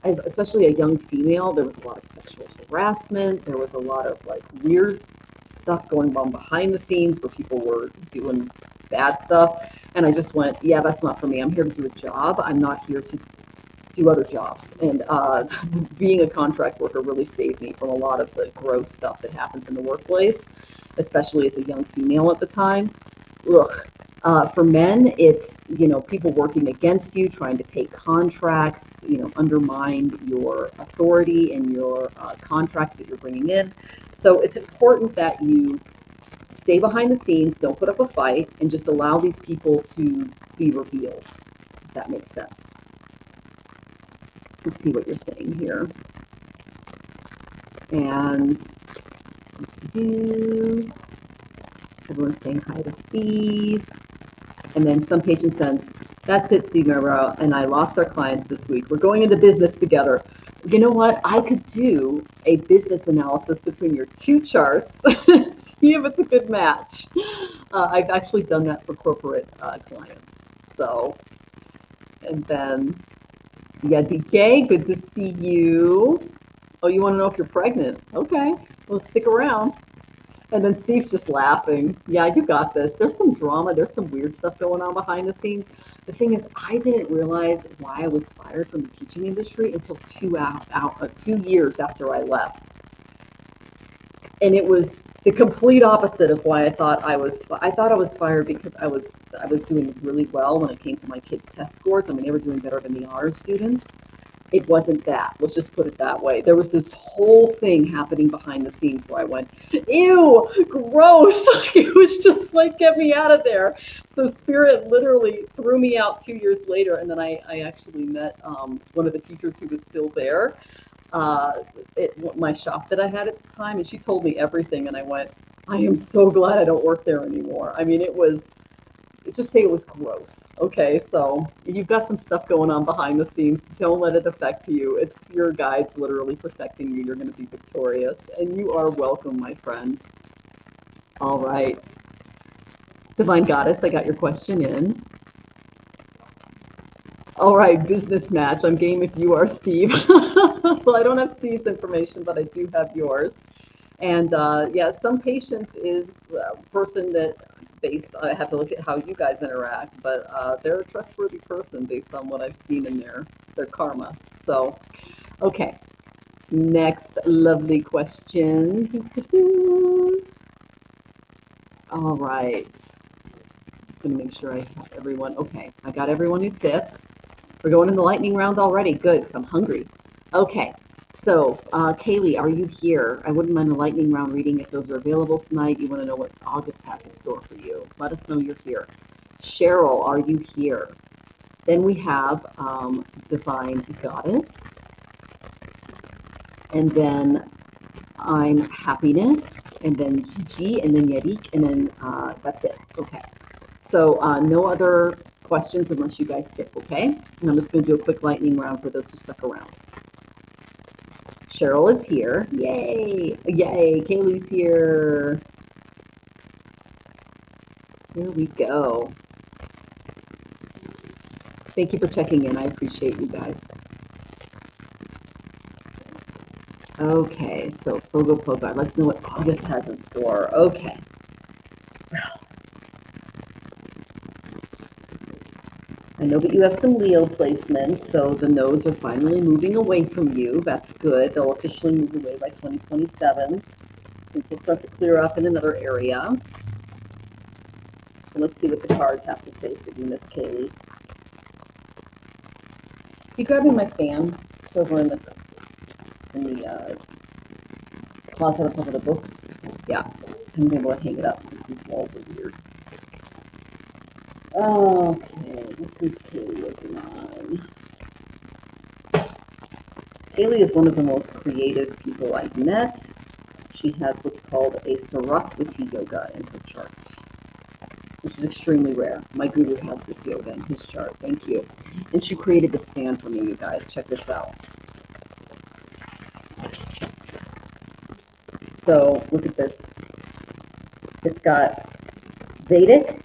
as especially a young female, there was a lot of sexual harassment. There was a lot of like weird stuff going on behind the scenes where people were doing bad stuff. And I just went, yeah, that's not for me. I'm here to do a job. I'm not here to do other jobs. And being a contract worker really saved me from a lot of the gross stuff that happens in the workplace, especially as a young female at the time. Ugh. For men, it's, people working against you, trying to take contracts, undermine your authority and your contracts that you're bringing in. So it's important that you stay behind the scenes, don't put up a fight, and just allow these people to be revealed, if that makes sense. Let's see what you're saying here. And everyone's saying hi to Steve. And then some patient says, that's it, Steve Marrow, and I lost our clients this week. We're going into business together. You know what? I could do a business analysis between your two charts, see if it's a good match. I've actually done that for corporate clients. So, and then, yeah, DK, good to see you. Oh, you want to know if you're pregnant? Okay, well, stick around. And then Steve's just laughing. Yeah, you got this. There's some drama. There's some weird stuff going on behind the scenes. The thing is, I didn't realize why I was fired from the teaching industry until 2 years after I left. And it was the complete opposite of why I thought I was. I thought I was fired because I was doing really well when it came to my kids' test scores. I mean, they were doing better than the honors students. It wasn't that. Let's just put it that way. There was this whole thing happening behind the scenes where I went, ew, gross. It was just like, get me out of there. So Spirit literally threw me out 2 years later. And then I actually met one of the teachers who was still there at my shop that I had at the time. And she told me everything. And I went, I am so glad I don't work there anymore. I mean, let's just say it was gross. Okay, so you've got some stuff going on behind the scenes. Don't let it affect you. It's your guides literally protecting you. You're going to be victorious. And you are welcome, my friend. All right. Divine Goddess, I got your question in. All right, business match. I'm game if you are Steve. Well, I don't have Steve's information, but I do have yours. And yeah, some patients is a person that I have to look at how you guys interact, but they're a trustworthy person based on what I've seen in their karma. So, okay, next lovely question. All right, just gonna make sure I have everyone. Okay, I got everyone who tipped. We're going in the lightning round already. Good, because I'm hungry. Okay. So, Kaylee, are you here? I wouldn't mind a lightning round reading if those are available tonight. You want to know what August has in store for you. Let us know you're here. Cheryl, are you here? Then we have Divine Goddess. And then I'm Happiness. And then Gigi. And then Yarik. And then that's it. Okay. So no other questions unless you guys tip, okay? And I'm just going to do a quick lightning round for those who stuck around. Cheryl is here. Yay! Yay! Kaylee's here. Here we go. Thank you for checking in. I appreciate you guys. Okay, so Pogo Pogo. Let's know what August has in store. Okay. I know that you have some Leo placements, so the nodes are finally moving away from you. That's good. They'll officially move away by 2027. Things will start to clear up in another area. And let's see what the cards have to say for you, Miss Kaylee. You grabbing my fan? It's over in the closet on top of the books. Yeah, I'm able to hang it up because these walls are weird. Okay, what's Miss Kaylee working on? Kaylee is one of the most creative people I've met. She has what's called a Saraswati yoga in her chart, which is extremely rare. My guru has this yoga in his chart. Thank you. And she created this fan for me, you guys. Check this out. So look at this. It's got Vedic,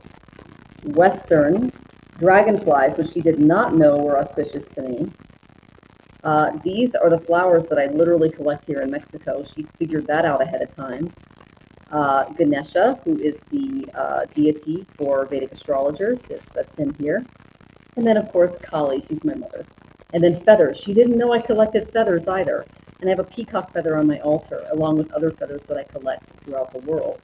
Western, dragonflies, which she did not know were auspicious to me. These are the flowers that I literally collect here in Mexico. She figured that out ahead of time. Ganesha, who is the deity for Vedic astrologers. Yes, that's him here. And then, of course, Kali. She's my mother. And then feathers. She didn't know I collected feathers either. And I have a peacock feather on my altar, along with other feathers that I collect throughout the world.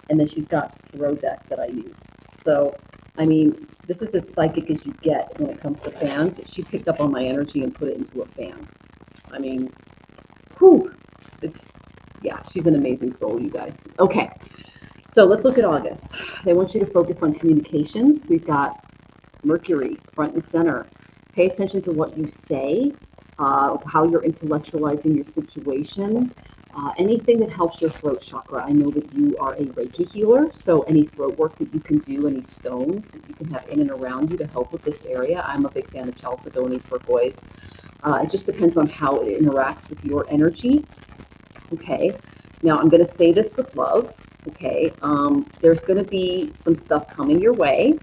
And then she's got a tarot deck that I use. So, I mean, this is as psychic as you get when it comes to fans. She picked up on my energy and put it into a fan. I mean, whew, yeah, she's an amazing soul, you guys. Okay, so let's look at August. They want you to focus on communications. We've got Mercury front and center. Pay attention to what you say, how you're intellectualizing your situation, anything that helps your throat chakra. I know that you are a Reiki healer, so any throat work that you can do, any stones that you can have in and around you to help with this area. I'm a big fan of chalcedony turquoise. It just depends on how it interacts with your energy. Okay, now I'm going to say this with love. Okay, there's going to be some stuff coming your way,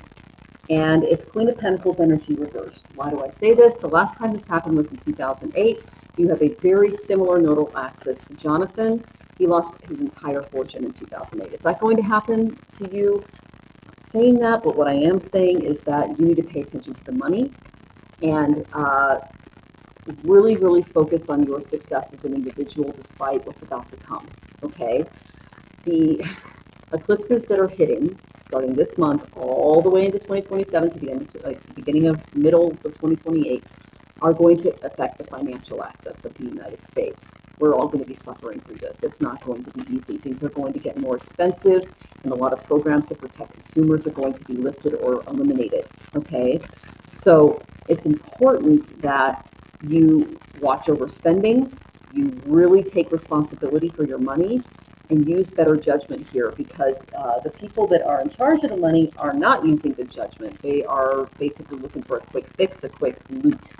and it's Queen of Pentacles energy reversed. Why do I say this? The last time this happened was in 2008. You have a very similar nodal axis to Jonathan. He lost his entire fortune in 2008. Is that going to happen to you? I'm not saying that, but what I am saying is that you need to pay attention to the money and really, really focus on your success as an individual despite what's about to come, okay? The eclipses that are hitting starting this month all the way into 2027 to the end, to beginning of middle of 2028 are going to affect the financial access of the United States. We're all going to be suffering through this. It's not going to be easy. Things are going to get more expensive, and a lot of programs that protect consumers are going to be lifted or eliminated, okay? So it's important that you watch over spending, you really take responsibility for your money, and use better judgment here, because the people that are in charge of the money are not using good judgment. They are basically looking for a quick fix, a quick loot.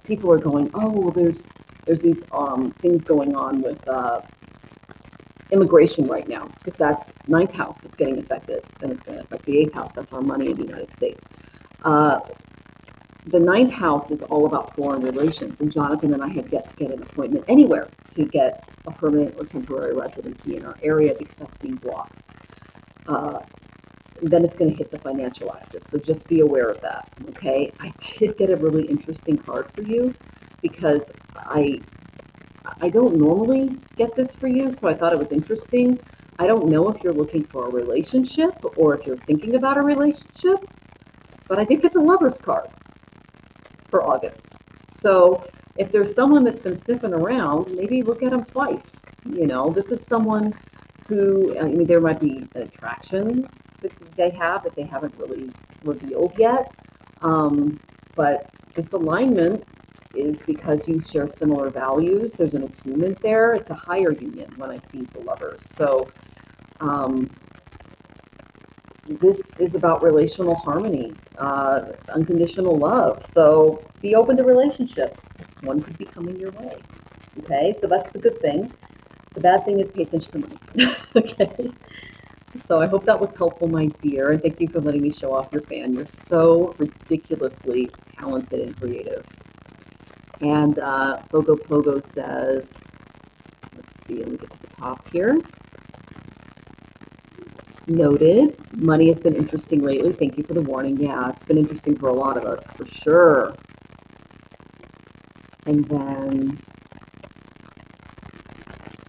People are going, oh, well, there's these things going on with immigration right now, because that's ninth house that's getting affected, and it's going to affect the 8th house. That's our money in the United States. The 9th house is all about foreign relations, and Jonathan and I have yet to get an appointment anywhere to get a permanent or temporary residency in our area because that's being blocked. Then it's going to hit the financial axis, so just be aware of that, okay? I did get a really interesting card for you because I don't normally get this for you, so I thought it was interesting. I don't know if you're looking for a relationship or if you're thinking about a relationship, but I did get the Lover's card for August. So if there's someone that's been sniffing around, maybe look at them twice. You know, this is someone who, I mean, there might be an attraction that they have that they haven't really revealed yet. But this alignment is because you share similar values. There's an attunement there. It's a higher union when I see the Lovers. So this is about relational harmony, unconditional love. So be open to relationships. One could be coming your way. Okay, so that's the good thing. The bad thing is pay attention to money. Okay, so I hope that was helpful, my dear. And thank you for letting me show off your fan. You're so ridiculously talented and creative. And Fogo Pogo says, let's see, let me get to the top here. Noted. Money has been interesting lately. Thank you for the warning. Yeah, it's been interesting for a lot of us, for sure. And then,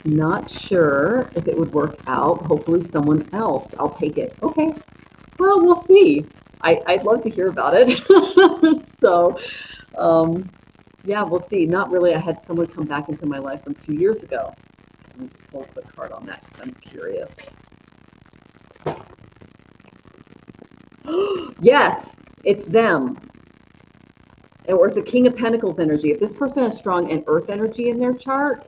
not sure if it would work out. Hopefully someone else. I'll take it. Okay. Well, we'll see. I'd love to hear about it. So, yeah, we'll see. Not really. I had someone come back into my life from 2 years ago. Let me just pull a quick card on that because I'm curious. Yes, it's them. Or it's a King of Pentacles energy. If this person has strong and earth energy in their chart,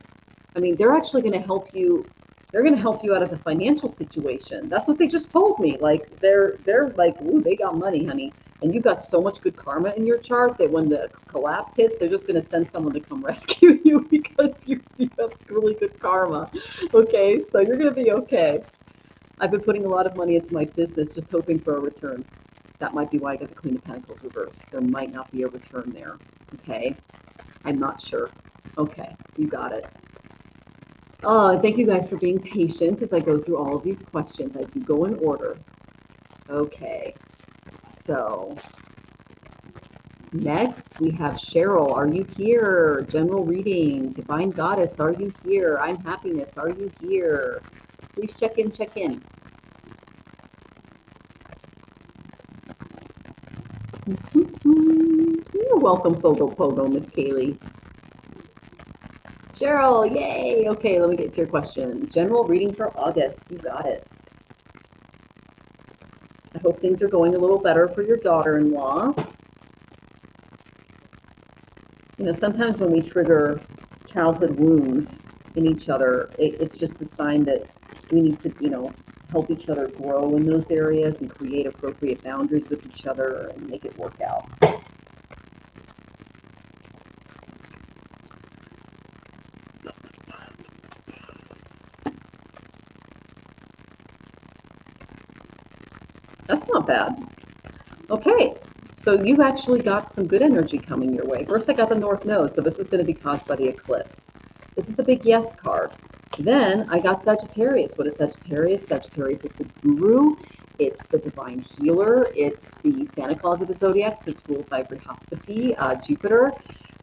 I mean, they're actually going to help you. They're going to help you out of the financial situation. That's what they just told me. Like they're like, ooh, they got money, honey. And you've got so much good karma in your chart that when the collapse hits, they're just going to send someone to come rescue you because you have really good karma. Okay, so you're going to be okay. I've been putting a lot of money into my business, just hoping for a return. That might be why I got the Queen of Pentacles reversed. There might not be a return there. Okay, I'm not sure. Okay, you got it. Thank you guys for being patient as I go through all of these questions. I do go in order. Okay, so Next, we have Cheryl. Are you here? General reading. Divine Goddess, are you here? I'm Happiness. Are you here? Please check in, check in. You're welcome, Pogo Pogo, Miss Kaylee. Cheryl, yay! Okay, let me get to your question. General reading for August. You got it. I hope things are going a little better for your daughter-in-law. You know, sometimes when we trigger childhood wounds in each other, it's just a sign that we need to, you know, help each other grow in those areas and create appropriate boundaries with each other and make it work out. That's not bad. Okay, so you've actually got some good energy coming your way. First, I got the North Node, so this is going to be caused by the eclipse. This is a big yes card. Then I got Sagittarius. What is Sagittarius? Sagittarius is the guru. It's the divine healer. It's the Santa Claus of the zodiac that's ruled by Brihaspati, Jupiter.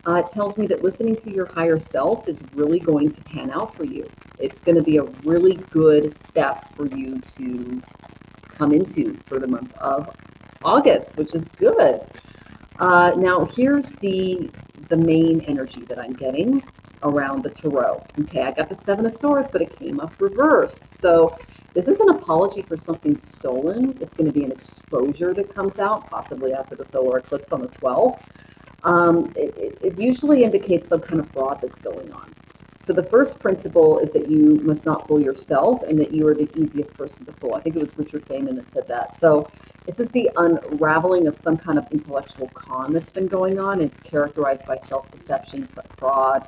It tells me that listening to your higher self is really going to pan out for you. It's going to be a really good step for you to come into for the month of August, which is good. Now here's the main energy that I'm getting around the tarot. Okay, I got the Seven of Swords, but it came up reversed. So this is an apology for something stolen. It's going to be an exposure that comes out, possibly after the solar eclipse on the 12th. It usually indicates some kind of fraud that's going on. So the first principle is that you must not fool yourself and that you are the easiest person to fool. I think it was Richard Feynman that said that. So this is the unraveling of some kind of intellectual con that's been going on. It's characterized by self-deception, fraud,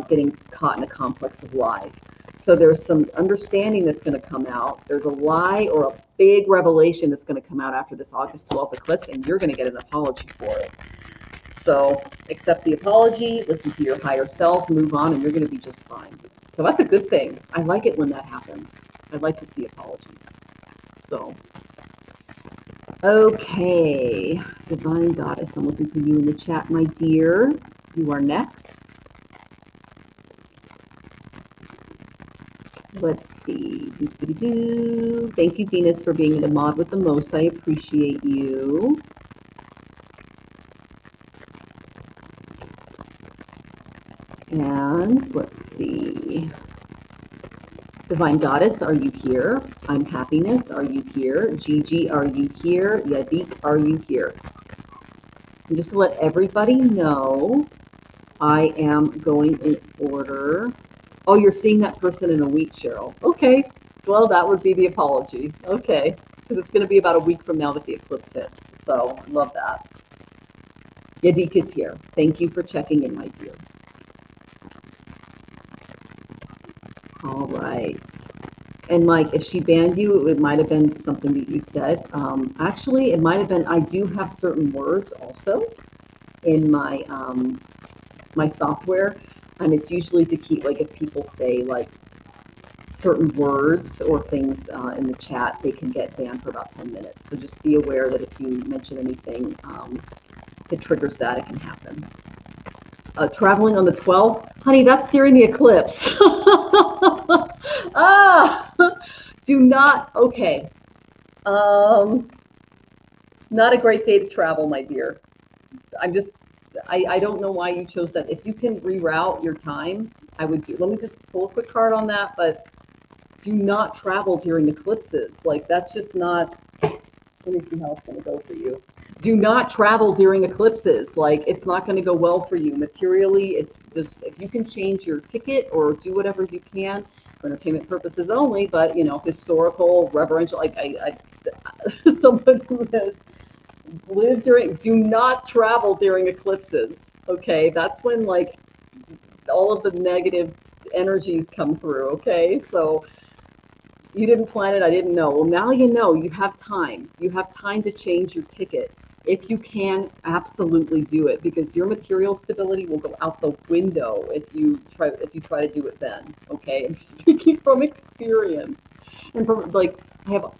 getting caught in a complex of lies. So there's some understanding that's going to come out. There's a lie or a big revelation that's going to come out after this August 12th eclipse, and you're going to get an apology for it. So accept the apology, listen to your higher self, move on, and you're going to be just fine. So that's a good thing. I like it when that happens. I'd like to see apologies. So, okay, Divine Goddess, I'm looking for you in the chat, my dear. You are next. Let's see. Thank you, Venus, for being the mod with the most. I appreciate you. And let's see. Divine Goddess, are you here? I'm Happiness, are you here? Gigi, are you here? Yadik, are you here? And just to let everybody know, I am going in order. Oh, you're seeing that person in a week, Cheryl. Okay, well, that would be the apology. Okay, because it's going to be about a week from now that the eclipse hits. So, love that. Yadik is here. Thank you for checking in, my dear. All right. And Mike, if she banned you, it might have been something that you said. Actually, it might have been, I do have certain words also in my my software, and it's usually to keep, like, if people say like certain words or things in the chat, they can get banned for about 10 minutes. So just be aware that if you mention anything that triggers that, it can happen. Traveling on the 12th, honey, that's during the eclipse. Do not, okay. Not a great day to travel, my dear. I don't know why you chose that. If you can reroute your time, I would do. Let me just pull a quick card on that, but do not travel during eclipses. Like, that's just not, let me see how it's going to go for you. Do not travel during eclipses. Like, it's not going to go well for you materially. It's just, if you can change your ticket or do whatever you can for entertainment purposes only, but, you know, historical, reverential, like someone who has lived during, do not travel during eclipses. Okay, that's when, like, all of the negative energies come through. Okay, so you didn't plan it, I didn't know. Well, now you know. You have time. You have time to change your ticket. If you can, absolutely do it, because your material stability will go out the window if you try to do it then. Okay, I'm speaking from experience, and from, like, I have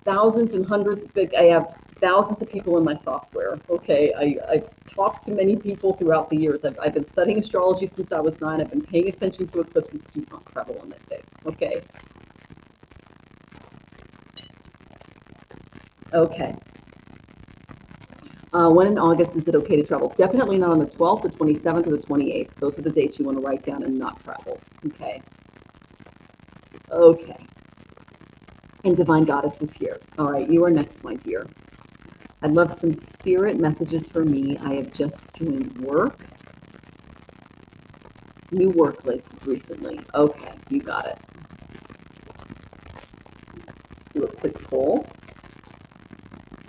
thousands and hundreds. I have thousands of people in my software. Okay, I've talked to many people throughout the years. I've been studying astrology since I was 9. I've been paying attention to eclipses. Do not travel on that day. Okay. Okay. When in August is it okay to travel? Definitely not on the 12th, the 27th, or the 28th. Those are the dates you want to write down and not travel. Okay. Okay. And Divine Goddess is here. All right, you are next, my dear. I'd love some spirit messages for me. I have just joined work. New workplace recently. Okay, you got it. Let's do a quick pull.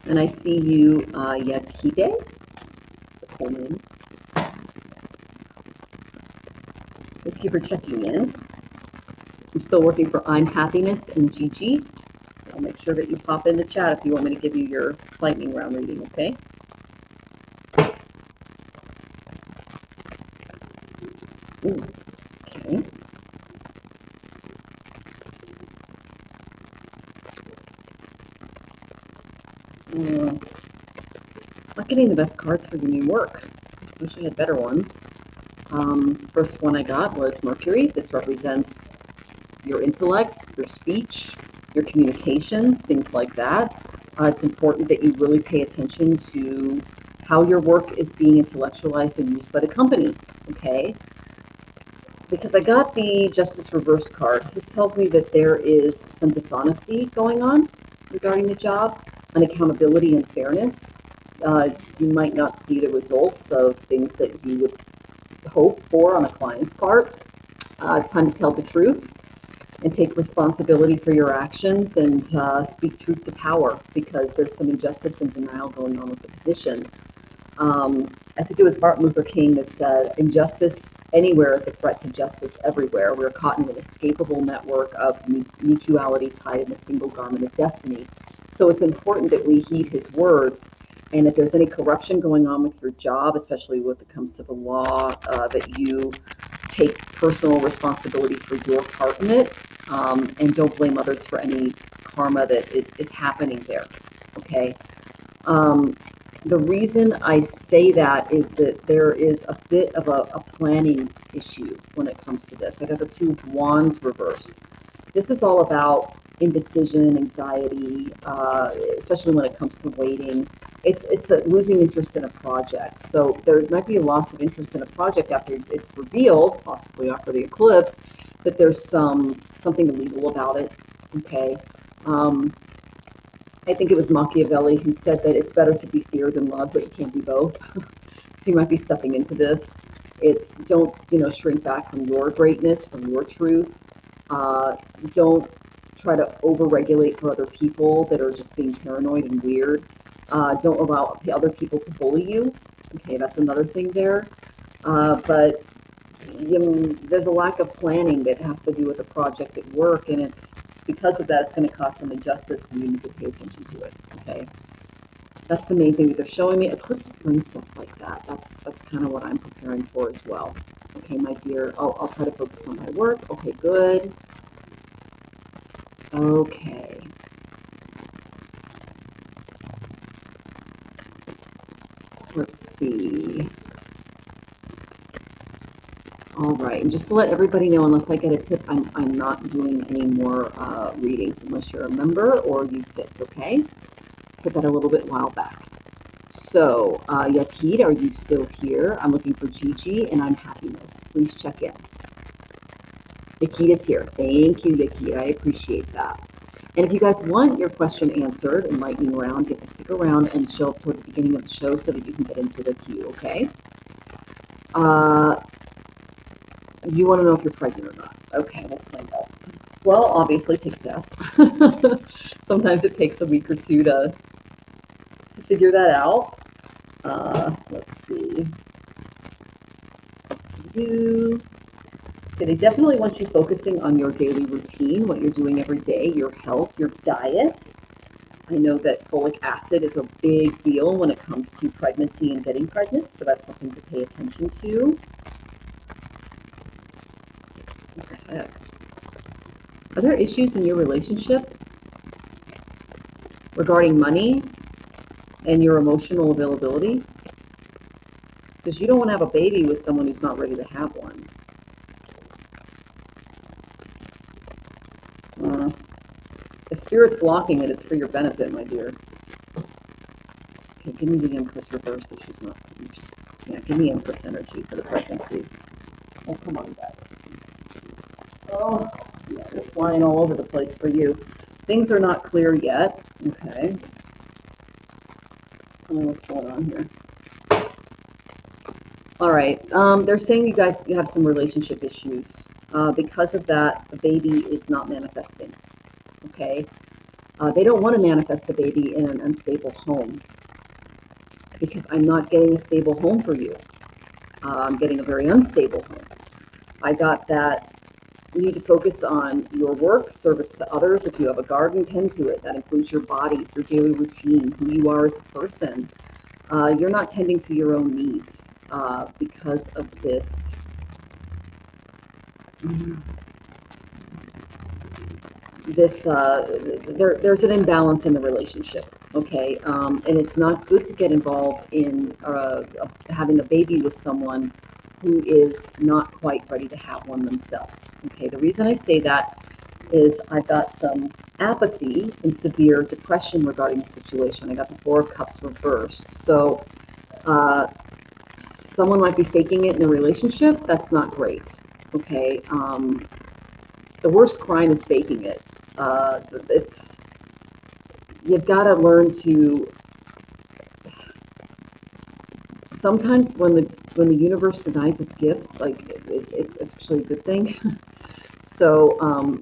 And I see you, Yakide. It's a cool name. Thank you for checking in. I'm still working for I'm Happiness and Gigi. So I'll make sure that you pop in the chat if you want me to give you your lightning round reading, okay? Ooh, okay. Not getting the best cards for your new work. Wish I had better ones. First one I got was Mercury. This represents your intellect, your speech, your communications, things like that. It's important that you really pay attention to how your work is being intellectualized and used by the company, okay? Because I got the Justice Reverse card. This tells me that there is some dishonesty going on regarding the job, unaccountability and fairness. You might not see the results of things that you would hope for on a client's part. It's time to tell the truth and take responsibility for your actions and speak truth to power, because there's some injustice and denial going on with the position. I think it was Martin Luther King that said, injustice anywhere is a threat to justice everywhere. We're caught in an inescapable network of mutuality tied in a single garment of destiny. So it's important that we heed his words. And if there's any corruption going on with your job, especially when it comes to the law, that you take personal responsibility for your part in it, and don't blame others for any karma that is happening there, okay? The reason I say that is that there is a bit of a planning issue when it comes to this. I got the 2 of Wands reversed. This is all about indecision, anxiety, especially when it comes to waiting. It's a losing interest in a project. So there might be a loss of interest in a project after it's revealed, possibly after the eclipse, that there's something illegal about it. Okay. I think it was Machiavelli who said that it's better to be feared than loved, but you can't be both. So you might be stepping into this. It's don't shrink back from your greatness, from your truth. Don't try to over-regulate for other people that are just being paranoid and weird. Don't allow the other people to bully you. Okay, that's another thing there. But there's a lack of planning that has to do with the project at work, and it's because of that, it's going to cause some injustice, and you need to pay attention to it. Okay, that's the main thing that they're showing me. Eclipses bring stuff like that. That's kind of what I'm preparing for as well. Okay, my dear, I'll try to focus on my work. Okay, good. Okay. Let's see. All right, and just to let everybody know, unless I get a tip, I'm not doing any more readings unless you're a member or you tipped, okay? Said that a little bit while back. So, Yakid, are you still here? I'm looking for Gigi, and I'm Happiness. Please check in. Yakid is here. Thank you, Yakid. I appreciate that. And if you guys want your question answered in lightning round, you have to stick around and show up toward the beginning of the show so that you can get into the queue, okay? You want to know if you're pregnant or not. Okay, let's find out. Well, obviously, take a test. Sometimes it takes a week or two to figure that out. Let's see. Okay, they definitely want you focusing on your daily routine, what you're doing every day, your health, your diet. I know that folic acid is a big deal when it comes to pregnancy and getting pregnant, so that's something to pay attention to. What the heck? Are there issues in your relationship regarding money? and your emotional availability, because you don't want to have a baby with someone who's not ready to have one. If Spirit's blocking it, it's for your benefit, my dear. Okay, give me the Empress reversed if she's not. Yeah, give me Empress energy for the pregnancy. Oh, come on, guys. Oh, yeah, they're flying all over the place for you. Things are not clear yet. Okay. Tell me what's going on here. All right. They're saying you have some relationship issues. Because of that, the baby is not manifesting. Okay. They don't want to manifest a baby in an unstable home, because I'm not getting a stable home for you. I'm getting a very unstable home. I got that you need to focus on your work, service to others. If you have a garden, tend to it. That includes your body, your daily routine, who you are as a person. You're not tending to your own needs because of this. There's an imbalance in the relationship, okay? And it's not good to get involved in having a baby with someone who is not quite ready to have one themselves, okay? The reason I say that is I've got some apathy and severe depression regarding the situation. I got the Four of Cups reversed. So someone might be faking it in a relationship. That's not great, okay? The worst crime is faking it. You've got to learn to, sometimes when the universe denies us gifts, like it's actually a good thing. So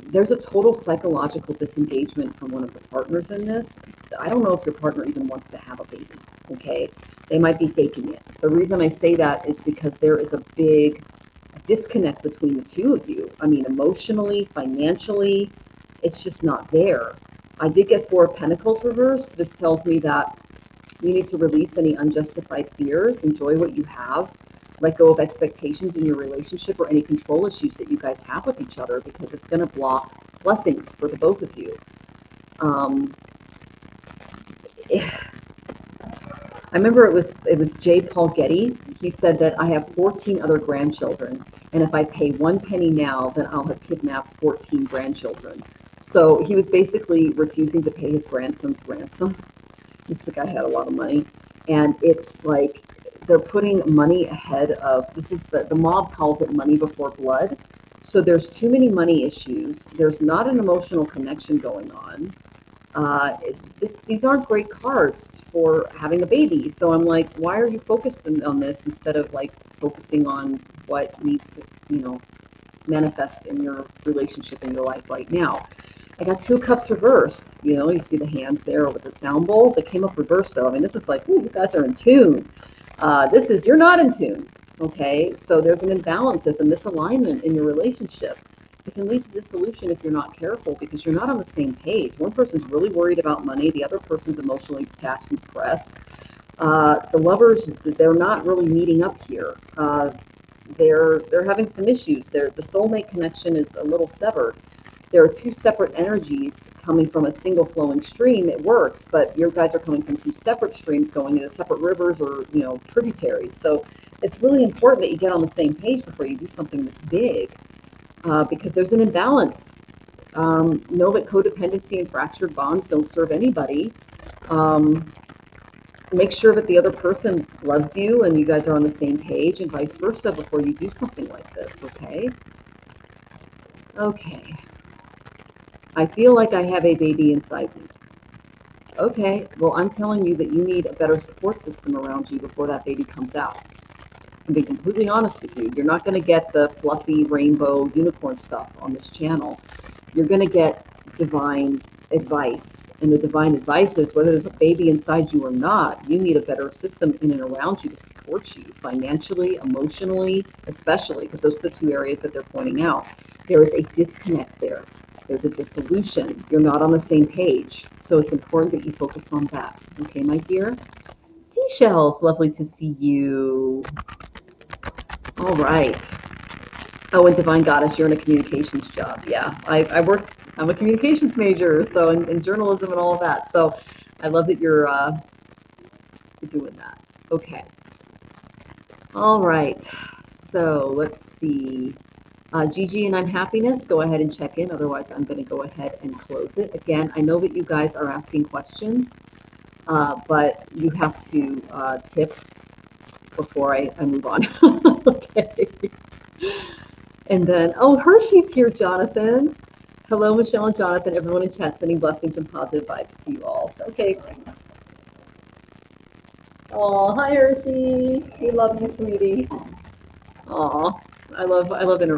there's a total psychological disengagement from one of the partners in this. I don't know if your partner even wants to have a baby, okay? They might be faking it. The reason I say that is because there is a big disconnect between the two of you. I mean, emotionally, financially, it's just not there. I did get Four of Pentacles reversed. This tells me that you need to release any unjustified fears, enjoy what you have, let go of expectations in your relationship or any control issues that you guys have with each other, because it's going to block blessings for the both of you. I remember it was J. Paul Getty. He said that I have 14 other grandchildren, and if I pay 1 penny now, then I'll have kidnapped 14 grandchildren. So he was basically refusing to pay his grandson's ransom. This guy had a lot of money, and it's like they're putting money ahead of, this is the mob calls it money before blood. So there's too many money issues. There's not an emotional connection going on. These aren't great cards for having a baby. So I'm like, why are you focused on this instead of like focusing on what needs to, manifest in your relationship in your life right now? I got Two of Cups reversed. You see the hands there with the sound bowls. It came up reversed though. I mean, this was like, ooh, you guys are in tune. You're not in tune. Okay, so there's an imbalance, there's a misalignment in your relationship. It can lead to dissolution if you're not careful, because you're not on the same page. One person's really worried about money, the other person's emotionally detached and depressed. The lovers, they're not really meeting up here. They're having some issues. The soulmate connection is a little severed. There are two separate energies coming from a single flowing stream. It works, but your guys are coming from two separate streams going into separate rivers or tributaries. So it's really important that you get on the same page before you do something this big, because there's an imbalance. Know that codependency and fractured bonds don't serve anybody. Make sure that the other person loves you and you guys are on the same page, and vice versa, before you do something like this. Okay. I feel like I have a baby inside me. Okay, well, I'm telling you that you need a better support system around you before that baby comes out. To be completely honest with you, you're not going to get the fluffy rainbow unicorn stuff on this channel. You're going to get divine advice. And the divine advice is, whether there's a baby inside you or not, you need a better system in and around you to support you financially, emotionally, especially, because those are the two areas that they're pointing out. There is a disconnect there. There's a dissolution. You're not on the same page. So it's important that you focus on that. Okay, my dear? Seashells, lovely to see you. All right. Oh, and Divine Goddess, you're in a communications job. Yeah, I'm a communications major, so in journalism and all of that. So I love that you're for doing that. Okay. All right. So let's see. Gigi and I'm happiness. Go ahead and check in. Otherwise, I'm going to go ahead and close it. Again, I know that you guys are asking questions, but you have to tip before I move on. Okay. And then, oh, Hershey's here, Jonathan. Hello, Michelle and Jonathan. Everyone in chat sending blessings and positive vibes to you all. So, okay. Oh, hi, Hershey. We love you, sweetie. Aw, I love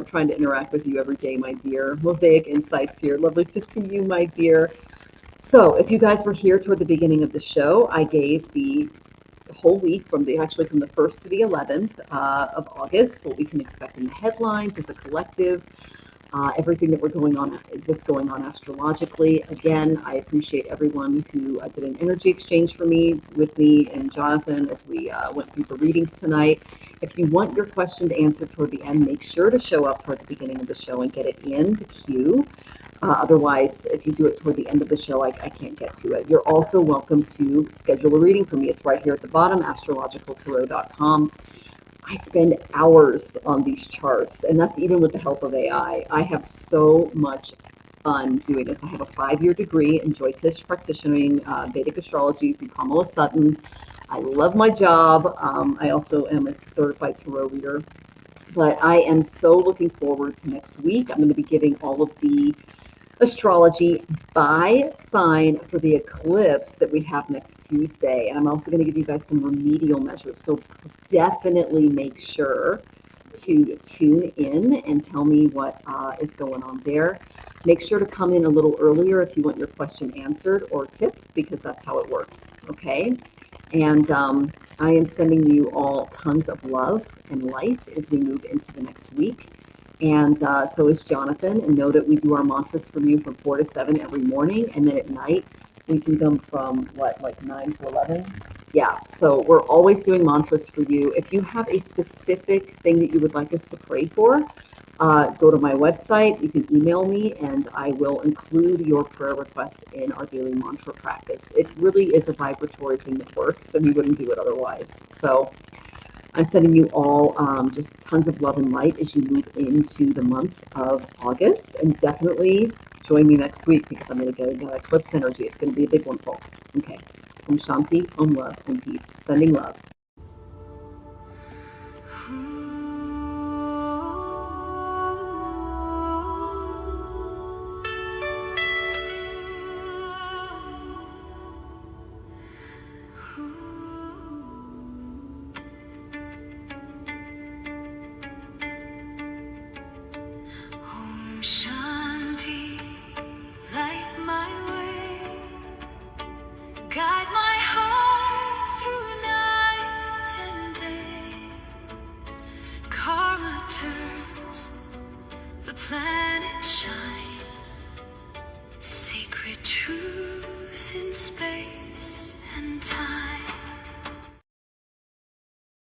trying to interact with you every day, my dear. Mosaic Insights here. Lovely to see you, my dear. So, if you guys were here toward the beginning of the show, I gave the whole week from the 1st to the 11th of August, what we can expect in the headlines as a collective, everything that's going on astrologically. Again, I appreciate everyone who did an energy exchange with me and Jonathan as we went through the readings tonight. If you want your question answered toward the end, make sure to show up toward the beginning of the show and get it in the queue. Otherwise, if you do it toward the end of the show, I can't get to it. You're also welcome to schedule a reading for me. It's right here at the bottom, astrologicaltarot.com. I spend hours on these charts, and that's even with the help of AI. I have so much fun doing this. I have a 5-year degree in Jyotish practitionering, Vedic astrology through Komilla. I love my job. I also am a certified tarot reader. But I am so looking forward to next week. I'm going to be giving all of the astrology by sign for the eclipse that we have next Tuesday. And I'm also going to give you guys some remedial measures. So definitely make sure to tune in and tell me what is going on there. Make sure to come in a little earlier if you want your question answered or tipped, because that's how it works. Okay. And I am sending you all tons of love and light as we move into the next week. And so is Jonathan. And know that we do our mantras from you from 4 to 7 every morning. And then at night, we do them from like 9 to 11? Yeah, so we're always doing mantras for you. If you have a specific thing that you would like us to pray for, go to my website. You can email me, and I will include your prayer requests in our daily mantra practice. It really is a vibratory thing that works, and we wouldn't do it otherwise. So I'm sending you all just tons of love and light as you move into the month of August, and definitely join me next week because I'm going to get eclipse energy. It's going to be a big one, folks. Okay. Om Shanti, Om Love, Om Peace. Sending love.